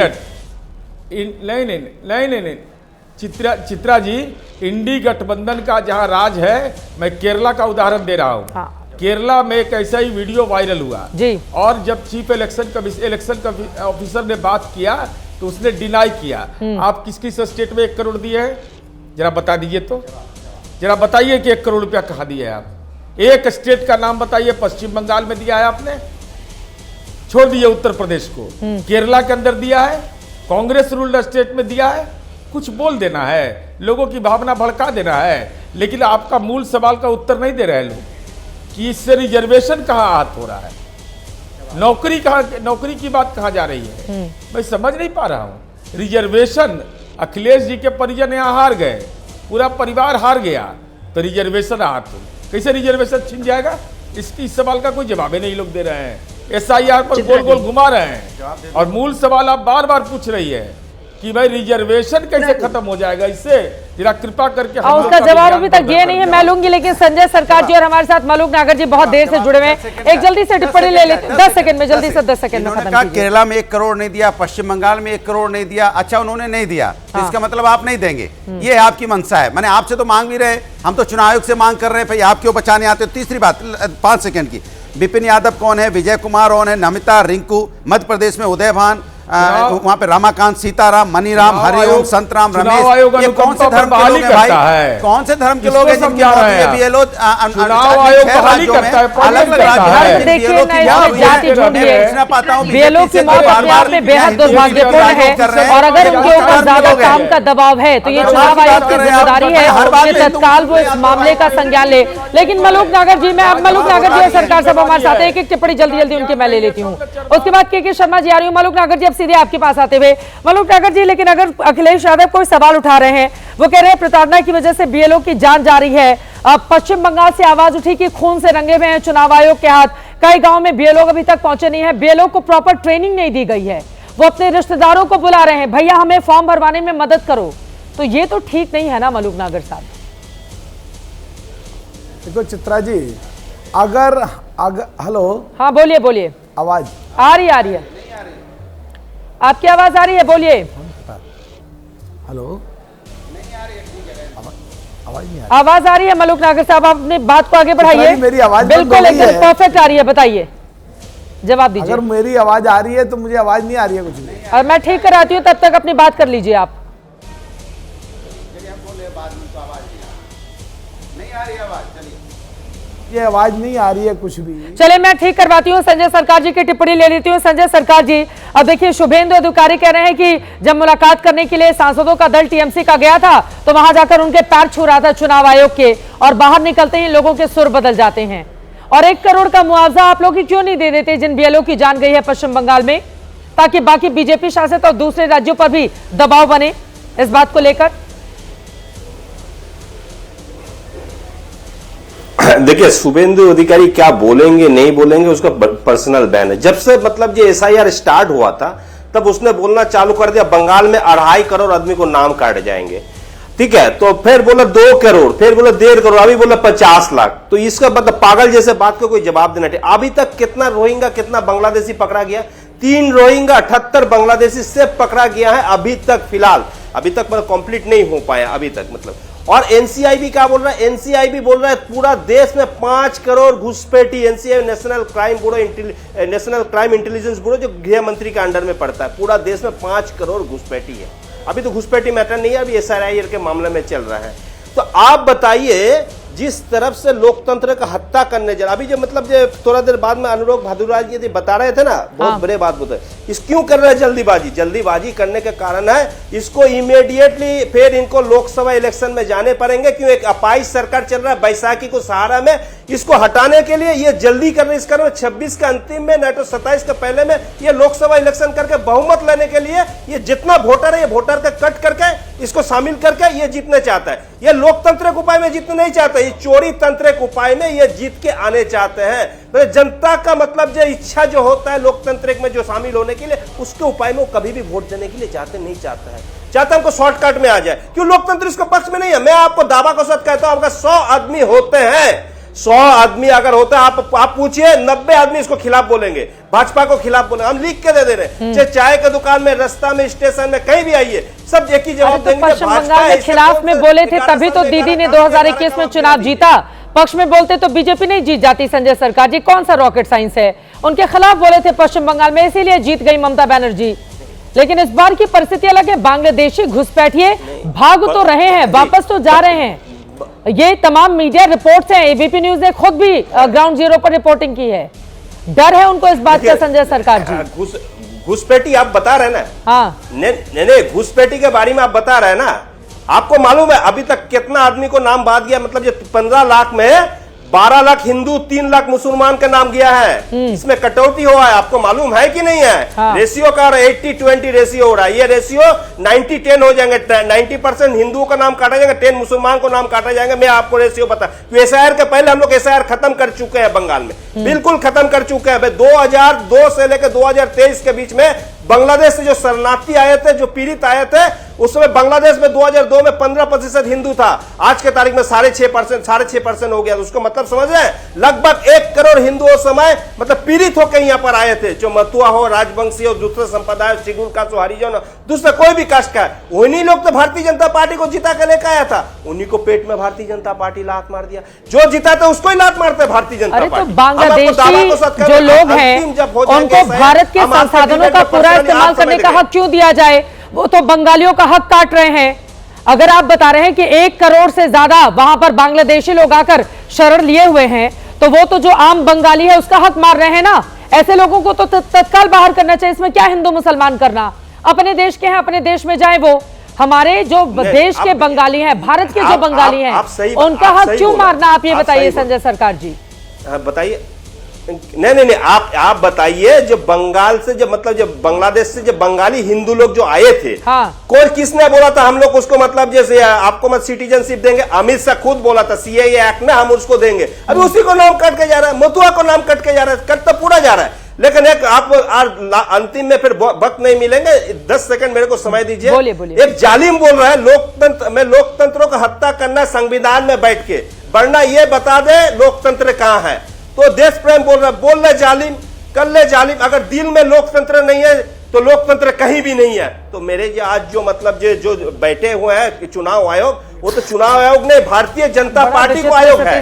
नहीं, चित्रा जी, इंडी गठबंधन का जहां राज है, मैं केरला का उदाहरण दे रहा हूं। हाँ। केरला में एक ऐसा ही वीडियो वायरल हुआ जी, और जब चीफ इलेक्शन ऑफिसर ने बात किया तो उसने डिनाई किया। आप किस किस स्टेट में 1 करोड़ दिए हैं, जरा बता दीजिए। तो जरा बताइए कि 1 करोड़ रुपया कहाँ दिए आप? एक स्टेट का नाम बताइए। पश्चिम बंगाल में दिया है आपने, छोड़ दिए उत्तर प्रदेश को। केरला के अंदर दिया है, कांग्रेस रूल्ड स्टेट में दिया है। कुछ बोल देना है, लोगों की भावना भड़का देना है, लेकिन आपका मूल सवाल का उत्तर नहीं दे रहे हैं लोग कि इससे रिजर्वेशन कहाँ आहत हो रहा है, नौकरी की बात कहाँ जा रही है। मैं समझ नहीं पा रहा हूँ। रिजर्वेशन, अखिलेश जी के परिजन यहाँ हार गए, पूरा परिवार हार गया, तो रिजर्वेशन आहत हो, कैसे रिजर्वेशन छिन जाएगा? इस सवाल का कोई जवाब ही नहीं लोग दे रहे हैं। एसआईआर पर गोल गोल घुमा रहे हैं, और मूल सवाल आप बार बार पूछ रही है कि भाई रिजर्वेशन कैसे खत्म हो जाएगा इससे? जरा कृपा करके उसका जवाब अभी तक ये नहीं है, मैं लूंगी। लेकिन संजय सरकार जी और हमारे साथ मलूक नागर जी बहुत देर से जुड़े हुए हैं, एक जल्दी से टिप्पणी ले लेते हैं 10 सेकंड में, जल्दी से 10 सेकंड में खत्म कीजिए। केरला में 1 करोड़ नहीं दिया, पश्चिम बंगाल में 1 करोड़ नहीं दिया। अच्छा, उन्होंने नहीं दिया तो इसका मतलब आप नहीं देंगे, ये आपकी मंशा है। मैंने आपसे तो मांग भी रहे, हम तो चुनाव आयोग से मांग कर रहे हैं, भाई आप क्यों बचाने आते हो? तीसरी बात 5 सेकंड की, विपिन यादव कौन है, विजय कुमार कौन है, नमिता, रिंकू, मध्य प्रदेश में उदयभान, वहां पे रामाकांत, सीताराम, मनीराम, हरिओम, संतराम, रमेश, ये कौन से धर्म के लोग हैं भाई? कौन से धर्म के लोग हैं जिनकी मौत हुई है? बीएलओ चुनाव आयोग बहाली करता है, अलग बीएलओ की मौत अपने आप में बेहद दुर्भाग्यपूर्ण है, और अगर उनके ऊपर ज्यादा काम का दबाव है तो ये चुनाव आयोग की जिम्मेदारी है कि तत्काल वो इस मामले का संज्ञान ले। लेकिन मलूक नागर जी, मैं अब मलूक नागर जी और सरकार सब हमारे साथ एक एक टिप्पणी जल्दी उनकी मैं ले लेती हूँ, उसके बाद के शर्मा जी आ रही हूँ। मलूक नागर जी, सीधे आपके पास आते हुए, मलूक नागर जी, लेकिन अगर अखिलेश यादव कोई सवाल उठा रहे हैं, वो कह रहे हैं प्रताड़ना की वजह से बीएलओ की जान जा रही है। अब पश्चिम बंगाल से आवाज उठी कि खून से रंगे हुए हैं चुनाव आयोग के हाथ, कई गांव में बीएलओ अभी तक पहुंचे नहीं है, बीएलओ को प्रॉपर ट्रेनिंग नहीं दी गई है, वो अपने रिश्तेदारों को बुला रहे हैं, भैया हमें फॉर्म भरवाने में मदद करो। तो ये तो ठीक नहीं है ना मलूक नागर साहब? देखो चित्रा जी, अगर हेलो, हाँ बोलिए, आवाज आ रही है, आपकी आवाज आ रही है, बोलिए। हेलो, आवाज आ रही है मलूक नागर साहब, आप अपनी बात को आगे बढ़ाइए। मेरी आवाज बिल्कुल एकदम परफेक्ट आ रही है, बताइए, जवाब दीजिए। अगर मेरी आवाज आ रही है तो मुझे आवाज नहीं आ रही है कुछ भी, और मैं ठीक कराती हूँ, तब तक अपनी बात कर लीजिए आप। ये आवाज नहीं आ रही है कुछ भी। चले मैं ठीक करवाती हूँ, संजय सरकार जी की टिप्पणी ले लेती हूँ। संजय सरकार जी, अब देखिए शुभेंदु अधिकारी कह रहे हैं कि जब मुलाकात करने के लिए सांसदों का दल टीएमसी का गया था तो वहां जाकर उनके पैर छू रहा था चुनाव आयोग के, और बाहर निकलते ही लोगों के सुर बदल जाते हैं। और 1 करोड़ का मुआवजा आप लोग क्यों नहीं दे देते जिन बीएलओ की जान गई है पश्चिम बंगाल में, ताकि बाकी बीजेपी शासित और दूसरे राज्यों पर भी दबाव बने इस बात को लेकर? देखिए, शुभेंदु अधिकारी क्या बोलेंगे नहीं बोलेंगे उसका पर्सनल बैन है। जब से मतलब ये एसआईआर स्टार्ट हुआ था तब उसने बोलना चालू कर दिया बंगाल में 2.5 करोड़ आदमी को नाम काटे जाएंगे। ठीक है, तो फिर बोला 2 करोड़, फिर बोला 1.5 करोड़, अभी बोला 50 लाख। तो इसका मतलब पागल जैसे बात को कोई जवाब देना चाहिए। अभी तक कितना रोहिंग्या, कितना बांग्लादेशी पकड़ा गया? 3 रोहिंग्या, 78 बांग्लादेशी से पकड़ा गया है अभी तक, फिलहाल अभी तक मतलब कंप्लीट नहीं हो पाया अभी तक मतलब। और एनसीआईबी क्या बोल रहा है? एनसीआईबी बोल रहा है पूरा देश में 5 करोड़ घुसपैठी, NCIB national crime bureau, national crime intelligence bureau जो गृह मंत्री के अंडर में पड़ता है, पूरा देश में 5 करोड़ घुसपैठी है। अभी तो घुसपैठी मैटर नहीं है, अभी एसआईआर के मामले में चल रहा है। तो आप बताइए, जिस तरफ से लोकतंत्र का हत्या करने जा, अभी जो मतलब जो थोड़ा देर बाद में अनुराग भारद्वाज जी बता रहे थे ना, बहुत बड़े बात बताए, इस क्यों कर रहे हैं जल्दीबाजी? जल्दीबाजी करने के कारण है इसको इमीडिएटली फिर इनको लोकसभा इलेक्शन में जाने पड़ेंगे। क्यों? एक अपाइज सरकार चल रहा है, बैसाखी को सहारा में, इसको हटाने के लिए ये जल्दी कर रहे, इस कारण 26 का अंतिम में, नहीं तो 27 के पहले में ये लोकसभा इलेक्शन करके बहुमत लेने के लिए ये जितना वोटर है, ये वोटर का कट करके इसको शामिल करके ये जीतने चाहता है। ये लोकतंत्र उपाय में जीतने नहीं चाहता, ये चोरी तंत्र उपाय में ये जीत के आने चाहते हैं। तो जनता का मतलब जो इच्छा जो होता है लोकतंत्र में जो शामिल होने के लिए, उसके उपाय में वो कभी भी वोट देने के लिए नहीं चाहता है, चाहता हमको शॉर्टकट में आ जाए। क्यों? लोकतंत्र इसके पक्ष में नहीं है। मैं आपको दावा के साथ कहता हूं, आपका 100 आदमी होते हैं, 100 आदमी अगर होता है, आप पूछिए, 90 आदमी इसको खिलाफ बोलेंगे, भाजपा को खिलाफ बोलेंगे। हम लिख के दे रहे हैं, चाहे चाय के दुकान में, रास्ता में, स्टेशन में, कहीं भी आइए, सब एक ही जवाब देंगे। पश्चिम बंगाल में खिलाफ में बोले थे, तभी तो दीदी ने 2021 में चुनाव जीता। पक्ष में बोलते तो बीजेपी नहीं जीत जाती। संजय सरकार जी, कौन सा रॉकेट साइंस है? उनके खिलाफ बोले थे पश्चिम बंगाल में, इसीलिए जीत गई ममता बनर्जी। लेकिन इस बार की परिस्थिति अलग है। बांग्लादेशी घुसपैठिए भाग तो रहे हैं, वापस तो जा रहे हैं। ये तमाम मीडिया रिपोर्ट्स हैं, एबीपी न्यूज ने खुद भी ग्राउंड जीरो पर रिपोर्टिंग की है। डर है उनको इस बात का, संजय सरकार जी? घुसपैठी आप बता रहे हैं ना? हाँ, नहीं, घुसपैठी के बारे में आप बता रहे हैं ना। आपको मालूम है अभी तक कितना आदमी को नाम बात गया? मतलब ये 15 लाख में 12 लाख हिंदू, 3 लाख मुसलमान का नाम गया है। इसमें कटौती हुआ है, आपको मालूम है कि नहीं है? हाँ। रेशियो का 80-20 रेशियो हो रहा है। ये रेशियो 90-10 हो जाएंगे। 90% हिंदुओं का नाम काटा जाएगा, 10 मुसलमान को नाम काटा जाएगा। मैं आपको रेशियो बता, एसआईआर के पहले हम लोग एसआईआर खत्म कर चुके हैं बंगाल में, बिल्कुल खत्म कर चुके हैं। 2002 से लेकर 2023 के बीच में बांग्लादेश से जो शरणार्थी आए थे, जो पीड़ित आए थे, उसमें बांग्लादेश में 2002 में 15% हिंदू था, आज के तारीख में 6.5% हो गया। उसको मतलब समझ रहे हैं, लगभग 1 करोड़ हिंदू उस समय मतलब पीड़ित होकर यहाँ पर आए थे, जो मतुआ हो, राजवंशी हो, दूसरे संप्रदाय, शेड्यूल कास्ट हो, हरिजन हो, दूसरा कोई भी कास्ट का है। उन्हीं लोग तो भारतीय जनता पार्टी को जिता के लेकर आया था, उन्हीं को पेट में भारतीय जनता पार्टी लात मार दिया। जो जीता था उसको ही लात मारते भारतीय जनता पार्टी। तो बांग्लादेशी जो लोग हैं उनको भारत के संसाधनों का पूरा इस्तेमाल करने का हक क्यों दिया जाए? वो तो बंगालियों का हक काट रहे हैं। अगर आप बता रहे हैं कि 1 करोड़ से ज्यादा वहां पर बांग्लादेशी लोग आकर शरण लिए हुए हैं, तो वो तो जो आम बंगाली है उसका हक मार रहे हैं ना। ऐसे लोगों को तो तत्काल बाहर करना चाहिए। इसमें क्या हिंदू मुसलमान करना? अपने देश के हैं, अपने देश में जाए। वो हमारे जो देश के बंगाली हैं, भारत के जो बंगाली हैं, उनका हक क्यों मारना? आप ये बताइए संजय सरकार जी। बताइए। नहीं, आप बताइए, जो बंगाल से जो मतलब जो बांग्लादेश से जो बंगाली हिंदू लोग जो आए थे, हाँ। कोई किसने बोला था हम लोग उसको मतलब जैसे आपको मत सिटीजनशिप देंगे? अमित शाह खुद बोला था सीएए एक्ट में हम उसको देंगे। अभी उसी को नाम कट के जा रहा है, मथुआ को नाम कट के जा रहा है, कट तो पूरा जा रहा है। लेकिन एक आप अंतिम में फिर वक्त नहीं मिलेंगे, 10 सेकंड मेरे को समय दीजिए। एक जालिम बोल रहा है लोकतंत्र में, लोकतंत्रों का हत्या करना संविधान में बैठ के, वरना ये बता दे लोकतंत्र कहां है। तो देश प्रेम बोल रहे जालिम, कर ले जालिम। अगर दिल में लोकतंत्र नहीं है तो लोकतंत्र कहीं भी नहीं है। तो मेरे जो आज जो मतलब जो बैठे हुए हैं चुनाव आयोग, वो तो चुनाव आयोग नहीं, भारतीय जनता पार्टी को आयोग है।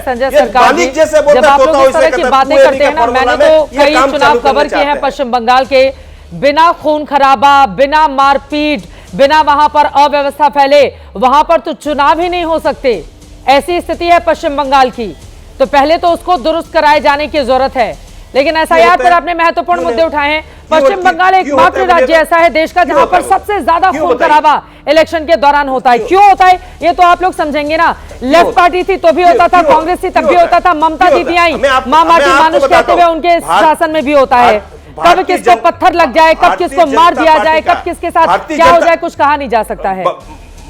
मालिक जैसे बोलते जब आप लोग इस तरह की बातें करते हैं ना, मैंने तो कई चुनाव कवर किए हैं पश्चिम बंगाल के। बिना खून खराबा, बिना मारपीट, बिना वहां पर अव्यवस्था फैले, वहां पर तो चुनाव ही नहीं हो सकते। ऐसी स्थिति है पश्चिम बंगाल की। तो पहले तो उसको दुरुस्त कराए जाने की जरूरत है। लेकिन एसआईआर पर आपने महत्वपूर्ण मुद्दे उठाए हैं। पश्चिम बंगाल एकमात्र राज्य ऐसा है देश का जहां पर सबसे ज्यादा खून खराबा इलेक्शन के दौरान होता है। क्यों होता है ये तो आप लोग समझेंगे ना। लेफ्ट पार्टी थी तो भी होता था, कांग्रेस थी तब भी होता था, ममता दीदी आई मां माटी मानुष कहते हुए उनके शासन में भी होता है। कब किसको पत्थर लग जाए, कब किसको मार दिया जाए, कब किसके साथ क्या हो जाए, कुछ कहा नहीं जा सकता है।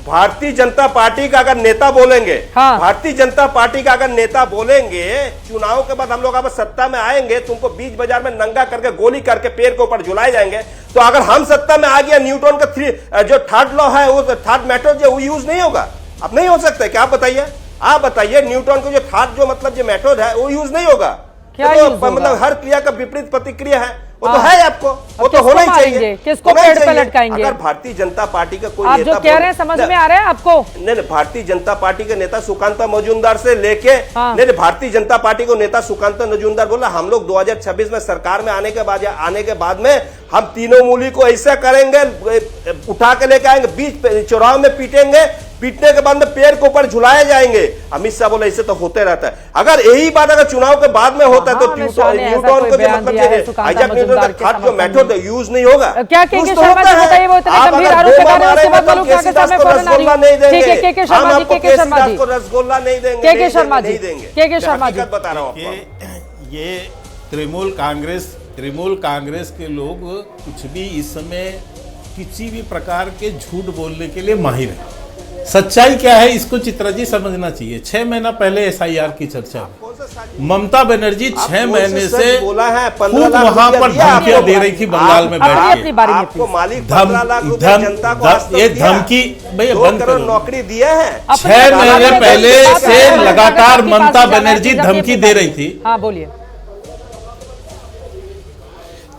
भारतीय जनता पार्टी का अगर नेता बोलेंगे, हाँ। भारतीय जनता पार्टी का अगर नेता बोलेंगे, चुनाव के बाद हम लोग अब सत्ता में आएंगे, तुमको बीच बाजार में नंगा करके गोली करके पेड़ के ऊपर झुलाए जाएंगे। तो अगर हम सत्ता में आ गया, न्यूटन का जो थर्ड लॉ है, वो थर्ड मेथड जो यूज नहीं होगा। अब नहीं हो सकता है क्या? आप बताइए न्यूटन को जो थॉट जो मतलब जो मेथड है वो यूज नहीं होगा क्या तो यूज होगा? मतलब हर क्रिया का विपरीत प्रतिक्रिया है, वो तो है आपको, वो तो होना ही चाहिए। किसको पेड़ पे लटकाएंगे? अगर भारतीय जनता पार्टी का कोई आप नेता जो कह रहे हैं समझ में आ रहा है आपको? नहीं, भारतीय जनता पार्टी के नेता सुकांता मजूमदार से लेके नहीं, भारतीय जनता पार्टी को नेता सुकांता मजूमदार बोला हम लोग 2026 में सरकार में आने के बाद में हम तीनों मूली को ऐसा करेंगे, उठा के लेके आएंगे, बीच चौराहे में पीटने के बाद में पेड़ के ऊपर झुलाए जाएंगे। अमित शाह बोले ऐसे तो होते रहता है। अगर यही बात अगर चुनाव के बाद में होता है तो न्यूटन को जो मतलब आइजैक न्यूटन का खाद जो मेथड यूज नहीं होगा। क्या के शर्मा जी बताइए, वो इतने गंभीर आरोप लगा रहे हैं, उसके बाद मलूक नागर साहब में फौरन आ रही है। ठीक है, के शर्मा जी, के शर्मा जी, रसगुल्ला नहीं देंगे, के शर्मा जी, के शर्मा जी बता रहा हूँ। ये तृणमूल कांग्रेस के लोग कुछ भी इस समय किसी भी प्रकार के झूठ बोलने के लिए माहिर है। सच्चाई क्या है इसको चित्रा जी समझना चाहिए। 6 महीना पहले SIR की चर्चा, ममता बनर्जी 6 महीने से बोला है खुद वहां पर धमकियां दे रही थी बंगाल में बैठ के। आपको मालिक 15 लाख रुपए जनता को ये धमकी भैया बंद करो, नौकरी दिया है। 6 महीने पहले से लगातार ममता बनर्जी धमकी दे रही थी। हाँ बोलिए।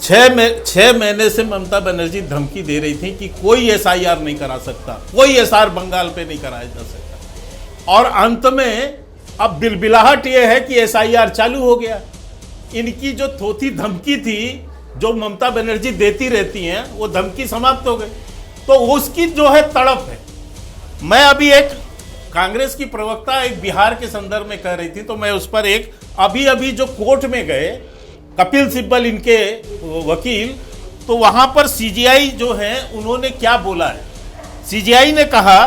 6 महीने से ममता बनर्जी धमकी दे रही थी कि कोई SIR नहीं करा सकता, कोई SR बंगाल पे नहीं कराया जा सकता। और अंत में अब बिलबिलाहट ये है कि SIR चालू हो गया। इनकी जो थोथी धमकी थी जो ममता बनर्जी देती रहती हैं वो धमकी समाप्त हो गई, तो उसकी जो है तड़प है। मैं अभी एक कांग्रेस की प्रवक्ता एक बिहार के संदर्भ में कह रही थी, तो मैं उस पर एक अभी जो कोर्ट में गए कपिल सिब्बल इनके वकील, तो वहां पर CGI जो है उन्होंने क्या बोला है। CGI ने कहा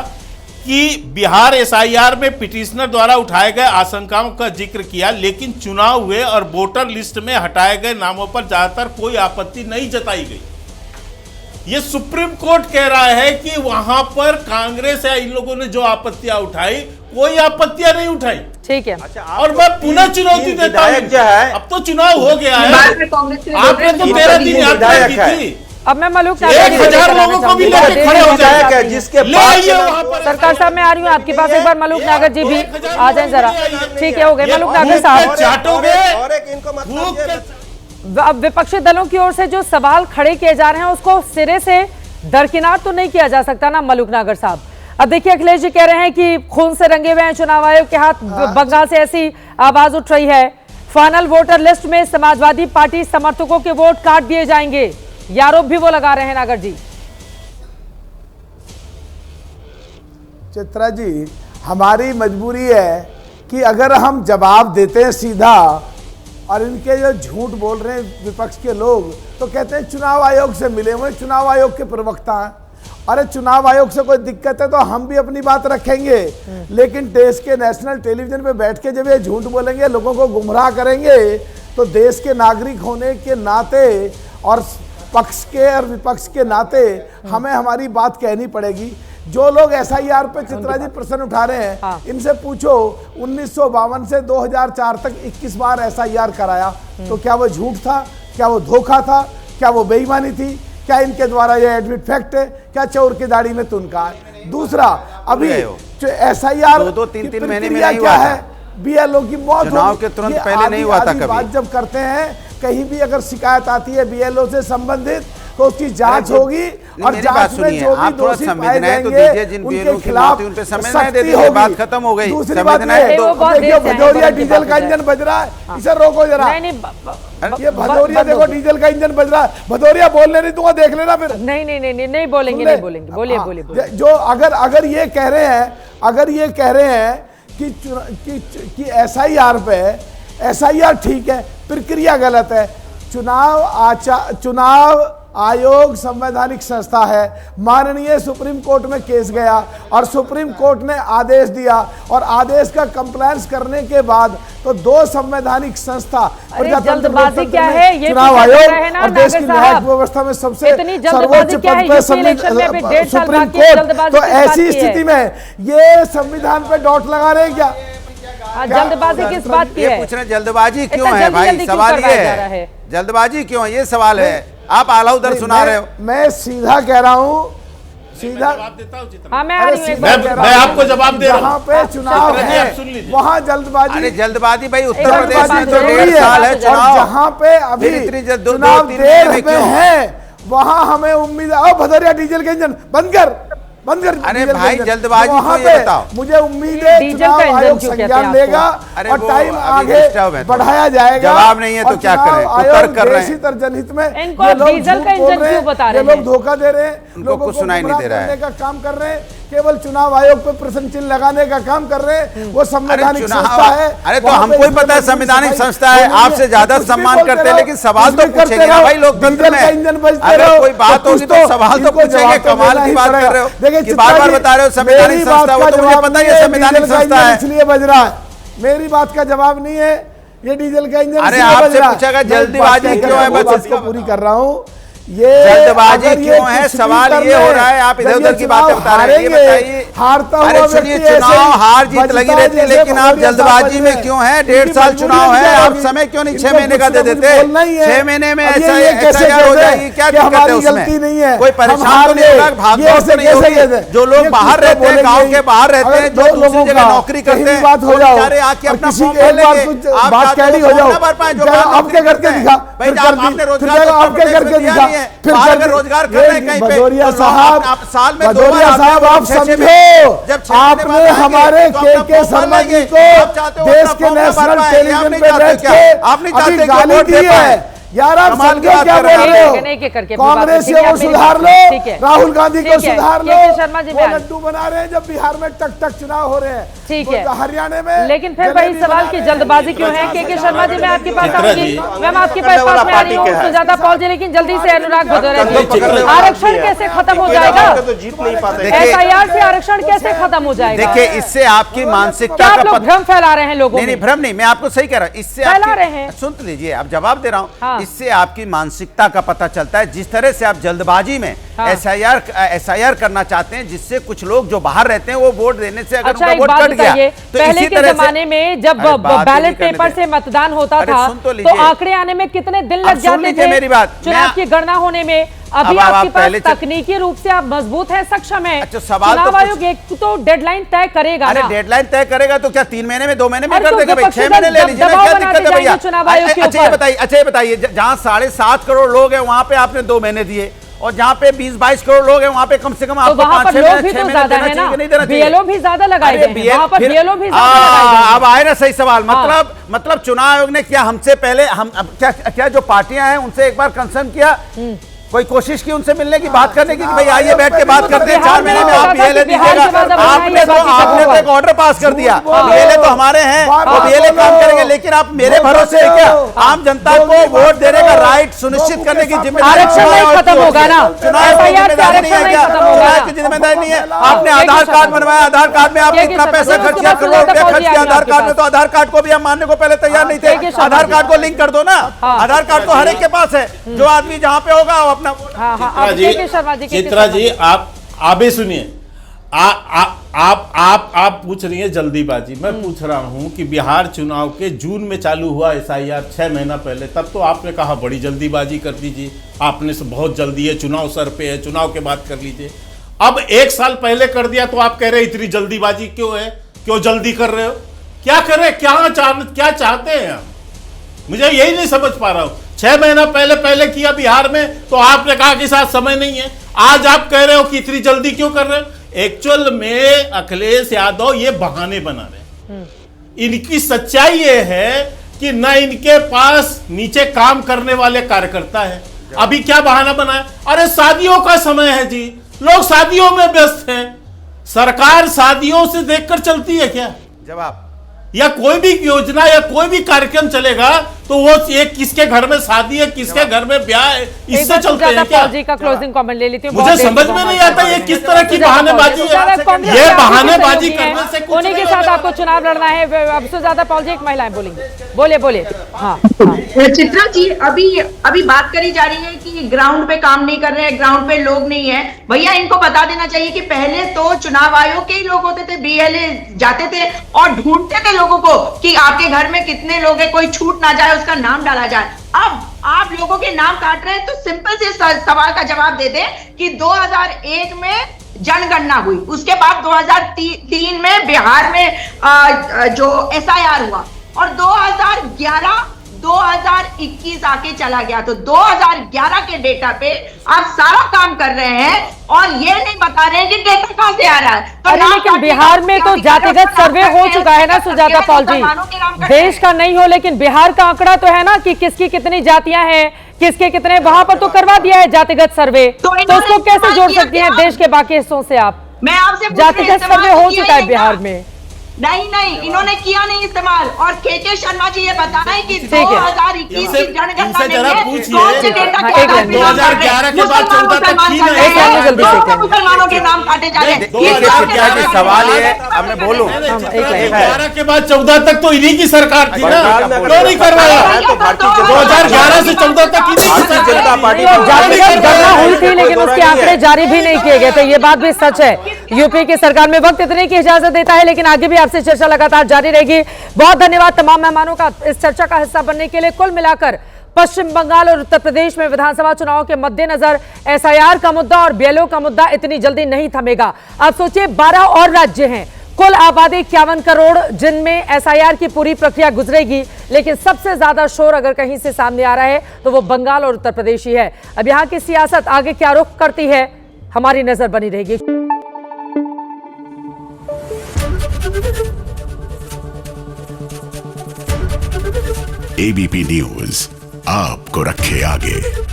कि बिहार SIR में पिटिशनर द्वारा उठाए गए आशंकाओं का जिक्र किया, लेकिन चुनाव हुए और वोटर लिस्ट में हटाए गए नामों पर ज्यादातर कोई आपत्ति नहीं जताई गई। ये सुप्रीम कोर्ट कह रहा है कि वहां पर कांग्रेस या इन लोगों ने जो आपत्तियां उठाई कोई आपत्तियां नहीं उठाई। ठीक है। और मैं पुनः चुनौती देता हूं, अब तो चुनाव हो गया है, आपने तो 13 दिन यात्रा की थी, अब मैं मलूक 1000 लोगों को भी लेकर खड़े हो जाएगा, जिसके सरकार साहब मैं आ रही हूँ आपके पास, एक बार मलूक नागर जी भी आ जाएं जरा। ठीक है, हो गए मलूक नागर साहब। अब विपक्षी दलों की ओर से जो सवाल खड़े किए जा रहे हैं उसको सिरे से दरकिनार तो नहीं किया जा सकता ना मलूक नागर साहब। अब देखिए अखिलेश जी कह रहे हैं कि खून से रंगे हुए हैं चुनाव आयोग के हाथ। बंगाल से ऐसी आवाज उठ रही है, फाइनल वोटर लिस्ट में समाजवादी पार्टी समर्थकों के वोट काट दिए जाएंगे, ये आरोप भी वो लगा रहे हैं नागर जी। चित्रा जी, हमारी मजबूरी है कि अगर हम जवाब देते हैं सीधा और इनके जो झूठ बोल रहे हैं विपक्ष के लोग, तो कहते हैं चुनाव आयोग से मिले हुए, चुनाव आयोग के प्रवक्ता हैं। अरे चुनाव आयोग से कोई दिक्कत है तो हम भी अपनी बात रखेंगे, लेकिन देश के नेशनल टेलीविजन पे बैठ के जब ये झूठ बोलेंगे, लोगों को गुमराह करेंगे, तो देश के नागरिक होने के नाते और पक्ष के और विपक्ष के नाते हमें हमारी बात कहनी पड़ेगी। जो लोग SIR पे चित्रा जी प्रश्न उठा रहे हैं, इनसे पूछो 1952 से 2004 तक 21 बार SIR कराया, तो क्या वो झूठ था, क्या वो धोखा था, क्या वो बेईमानी थी, क्या इनके द्वारा ये एडमिट फैक्ट है, क्या चोर की दाढ़ी में तुनका है। दूसरा, अभी जो SIR 2-3 महीने में नहीं हुआ है, BLO की मौत चुनाव के तुरंत पहले नहीं हुआ था कभी। बात जब करते हैं, कहीं भी अगर शिकायत आती है BLO से संबंधित तो उसकी जांच होगी और जांच में जो भी दोषी पाए जाएंगे उनके खिलाफ सख्ती होगी। खत्म हो गई। दूसरी बात देखियो भदौरिया डीजल का इंजन बज रहा है, इसे रोको जरा। ये भदौरिया देखो डीजल का इंजन बज रहा है, भदौरिया बोलने नहीं दूंगा, देख लेना फिर। नहीं बोलेंगे, बोलिए। जो अगर ये कह रहे हैं कि SIR पे SIR ठीक है, प्रक्रिया गलत है। चुनाव आयोग संवैधानिक संस्था है, माननीय सुप्रीम कोर्ट में केस गया और सुप्रीम कोर्ट ने आदेश दिया और आदेश का कंप्लायंस करने के बाद तो 2 संवैधानिक संस्था जल्दबाजी क्या है, ये चुनाव आयोग और देश की न्यायिक व्यवस्था में सबसे सर्वोच्च पद पर सुप्रीम कोर्ट, तो ऐसी स्थिति में ये संविधान पे डॉट लगा रहे हैं क्या? जल्दबाजी किस बात की है? पूछ रहे जल्दबाजी क्यों है भाई, सवाल ये है जल्दबाजी क्यों है, ये सवाल है। आप आला उधर सुना रहे हो। मैं सीधा कह रहा हूं, सीधा हाँ मैं आ रही हूँ। मैं आपको जवाब दे रहा हूँ। जहाँ पे चुनाव है वहाँ जल्दबाजी। अरे जल्दबाजी भाई, उत्तर प्रदेश में तो जरूरी 1.5 साल है चुनाव। और जहाँ पे अभी चुनाव देर में है वहाँ हमें उम्मीद है। भदौरिया डीजल के इंजन बंद कर। अरे भाई जल्दबाजी वहाँ तो पे ये बताओ। मुझे उम्मीद है चुनाव आयोग संज्ञान लेगा और टाइम आगे बढ़ाया जाएगा। जवाब नहीं है तो क्या करें, उत्तर कर रहे हैं। जनहित में इनको डीजल का इंजन क्यों बता रहे हैं? ये लोग धोखा दे रहे हैं, लोगों को सुनाई नहीं दे रहा है, का काम कर रहे हैं, केवल चुनाव आयोग पे प्रश्न चिन्ह लगाने का काम कर रहे हैं। वो संवैधानिक संस्था है। अरे तो हमको ही पता है संवैधानिक संस्था है, आपसे ज्यादा सम्मान करते हैं, लेकिन सवाल तो पूछेंगे ना भाई लोग। अगर कोई बात होगी तो सवाल तो पूछेंगे। कमाल की बात कर रहे हो कि बार-बार बता रहे हो संवैधानिक संस्था, वो तो मुझे पता है संवैधानिक संस्था है, इसलिए बज रहा है। मेरी बात का जवाब नहीं है, ये डीजल का इंजन। अरे आपसे पूछेगा जल्दबाजी क्यों है, बस इसको पूरी कर रहा हूँ। ये जल्दबाजी क्यों है, सवाल ये हो रहा है। आप इधर उधर की बातें बता रहे हैं, ये बताइए। हारता हुआ अरे सुनिए, चुनाव हार जीत लगी रहती है, लेकिन आप जल्दबाजी में क्यों हैं? 1.5 साल चुनाव है, आप समय क्यों नहीं 6 महीने का दे देते? 6 महीने में ऐसा हो जाएगी, क्या दिक्कत है उसमें? कोई परेशान तो नहीं होगा, भागदौड़ तो नहीं होगी? जो लोग बाहर रहते हैं, गाँव के बाहर रहते हैं, जो दूसरी जगह नौकरी करते हैं, वो बेचारे आके अपना फॉर्म भर लेंगे। आप भर पाए जो आपके करके दिखा, भाई आपने रोजगार आपके करके दिखा, फिर अगर रोजगार कर रहे हैं कहीं पे, भदौरिया साहब, साल में भदौरिया साहब आप समझो, आपने हमारे के शर्मा जी को देश के नेशनल टेलीविजन पे बैठ के अभी गाली दी है। यार आप समझो क्या बोल रहे हो? कांग्रेस से वो सुधार लो, राहुल गांधी को सुधार लो। वो लड्डू बना रहे हैं जब बिहार में टक टक चुनाव हो रहे हैं, ठीक है, हरियाणा में। लेकिन फिर वही सवाल की जल्दबाजी क्यों है? के शर्मा जी मैं आपके पास आऊंगी, मैम आपके पास में आ रही हूँ। सुजाता पॉल जी, लेकिन जल्दी से अनुराग भदौरिया जी, आरक्षण कैसे खत्म हो जाएगा? SIR से आरक्षण कैसे खत्म हो जाएगा? देखिए, इससे आपकी मानसिकता का भ्रम फैला रहे हैं लोगों में। नहीं, भ्रम नहीं, मैं आपको सही कह रहा हूँ। इससे फैला रहे हैं, सुन लीजिए, आप जवाब दे रहा हूँ। इससे आपकी मानसिकता का पता चलता है। जिस तरह से आप जल्दबाजी में SIR करना चाहते हैं, जिससे कुछ लोग जो बाहर रहते हैं वो वोट देने से अगर उनका वोट कट गया, तो पहले के जमाने में जब बैलेट पेपर से मतदान होता था तो आंकड़े आने में कितने दिन लग जाते थे? मेरी बात, चुनाव की गणना होने में। अभी आपके पास तकनीकी रूप से आप मजबूत हैं, सक्षम हैं। चुनाव आयोग एक तो डेडलाइन तय करेगा। अरे डेडलाइन तय करेगा तो क्या 3 महीने में, 2 महीने में कर देगा भाई? 6 महीने ले लीजिए, क्या दिक्कत है भैया? अच्छा ये बताइए, जहाँ 7.5 करोड़ लोग हैं वहाँ पे आपने 2 महीने दिए, और जहाँ पे 20-22 करोड़ लोग हैं वहाँ पे कम से कम आपको 5-6 महीने देना चाहिए कि नहीं देना चाहिए? बीएलओ भी ज्यादा लगाए गए हैं, वहाँ पर बीएलओ भी ज्यादा लगाए गए हैं। अब आए ना सही सवाल। मतलब चुनाव आयोग ने क्या हमसे पहले हम क्या जो पार्टियां हैं उनसे एक बार कंसर्न किया, कोई कोशिश की उनसे मिलने की, बात करने की कि भाई आइए बैठ के बात करते हैं, 4 महीने में आप बीएलए दीजिएगा? आपने तो एक ऑर्डर पास कर दिया, बीएलए तो हमारे हैं, वो बीएलए काम करेंगे, लेकिन आप मेरे भरोसे है क्या? आम जनता को वोट देने का राइट सुनिश्चित करने की जिम्मेदारी आरक्षण नहीं खत्म होगा ना? चुनाव की जिम्मेदारी नहीं है क्या? चुनाव की जिम्मेदारी नहीं है? आपने आधार कार्ड बनवाया, आधार कार्ड में आपने इतना पैसा खर्च किया, करोड़ रुपया खर्च किया आधार कार्ड में, तो आधार कार्ड को भी हम मानने को पहले तैयार नहीं थे। आधार कार्ड को लिंक कर दो ना, आधार कार्ड तो हर एक के पास है, जो आदमी जहाँ पे होगा वो अपना। चित्रा जी आप भी सुनिए, आप पूछ रही हैं जल्दीबाजी, मैं पूछ रहा हूं कि बिहार चुनाव के जून में चालू हुआ SIR 6 महीना पहले, तब तो आपने कहा बड़ी जल्दीबाजी कर दीजिए, आपने से बहुत जल्दी है, चुनाव सर पे है, चुनाव के बाद कर लीजिए। अब 1 साल पहले कर दिया तो आप कह रहे इतनी जल्दीबाजी क्यों है? क्यों जल्दी कर रहे हो? क्या करें, क्या चाहते हैं आप? मुझे यही नहीं समझ पा रहा हूं। 6 महीना पहले किया बिहार में तो आपने कहा कि साथ समय नहीं है, आज आप कह रहे हो कि इतनी जल्दी क्यों कर रहे हो? एक्चुअल में अखिलेश यादव ये बहाने बना रहे हैं। इनकी सच्चाई ये है कि न इनके पास नीचे काम करने वाले कार्यकर्ता है। अभी क्या बहाना बनाया? अरे शादियों का समय है जी, लोग शादियों में व्यस्त हैं। सरकार शादियों से देखकर चलती है क्या? जवाब, या कोई भी योजना या कोई भी कार्यक्रम चलेगा तो वो एक किसके घर में शादी है, किसके घर में ब्याह है, इससे चलते हैं क्या? जी का क्लोजिंग कमेंट ले लेती हूं। मुझे समझ में नहीं आता ये किस तरह की बहानेबाजी है। ये बहानेबाजी करने से कुछ उन्हीं के साथ आपको चुनाव लड़ना है। अब सुजाता पॉल जी, एक महिलाएं बोलेंगी, बोले। हाँ, चित्रा जी, अभी बात करी जा रही है कि ग्राउंड पे काम नहीं कर रहे हैं, ग्राउंड पे लोग नहीं है। भैया इनको बता देना चाहिए कि पहले तो चुनाव आयोग के ही लोग होते थे, बीएलए जाते थे और ढूंढते थे लोगों को कि आपके घर में कितने लोग हैं, कोई छूट ना जाए, उसका नाम डाला जाए। आप लोगों के नाम काट रहे हैं, तो सिंपल से सवाल का जवाब दे दें कि 2001 में जनगणना हुई, उसके बाद 2003 में बिहार में जो SIR हुआ, और 2011 2021 आके चला गया। तो 2011 के डेटा पे आप सारा काम कर रहे हैं और ये नहीं बता रहे हैं कि डेटा कहां से आ रहा है। तो अरे लेकिन बिहार में तो जातिगत सर्वे हो चुका है ना सुजाता पॉल जी, देश का नहीं हो लेकिन बिहार का आंकड़ा तो है ना कि किसकी कितनी जातियां हैं, किसके कितने, वहां पर तो करवा दिया है जातिगत सर्वे। तो उसको कैसे जोड़ सकती हैं देश के बाकी हिस्सों से आप? मैं आपसे जातिगत सर्वे हो चुका है बिहार में। नहीं, इन्होंने किया नहीं इस्तेमाल। और के शर्मा जी ये बताएं कि 2021 की जनगणना में कौन से डेटा के आधार पे 2011 के बाद 14 तक की नहीं, मुसलमानों के नाम काटे जा रहे हैं। 2011 सवाल ये अब मैं बोलूं, 2011 के बाद 14 तक तो इन्हीं की सरकार थी ना, क्यों नहीं करवाया? 2011 से 14 तक जनता पार्टी गणना हुई थी लेकिन उसके आंकड़े जारी भी नहीं किए गए थे, ये बात भी सच है। यूपी की सरकार में वक्त इतने की इजाजत देता है, लेकिन आगे भी आपसे चर्चा लगातार जारी रहेगी। बहुत धन्यवाद तमाम मेहमानों का इस चर्चा का हिस्सा बनने के लिए। कुल मिलाकर पश्चिम बंगाल और उत्तर प्रदेश में विधानसभा चुनाव के मद्देनजर SIR का मुद्दा और BLO का मुद्दा इतनी जल्दी नहीं थमेगा। अब सोचिए 12 और राज्य हैं, कुल आबादी 51 करोड़, जिनमें SIR की पूरी प्रक्रिया गुजरेगी, लेकिन सबसे ज्यादा शोर अगर कहीं से सामने आ रहा है तो वो बंगाल और उत्तर प्रदेश ही है। अब यहाँ की सियासत आगे क्या रुख करती है, हमारी नजर बनी रहेगी। ABP न्यूज आपको रखे आगे।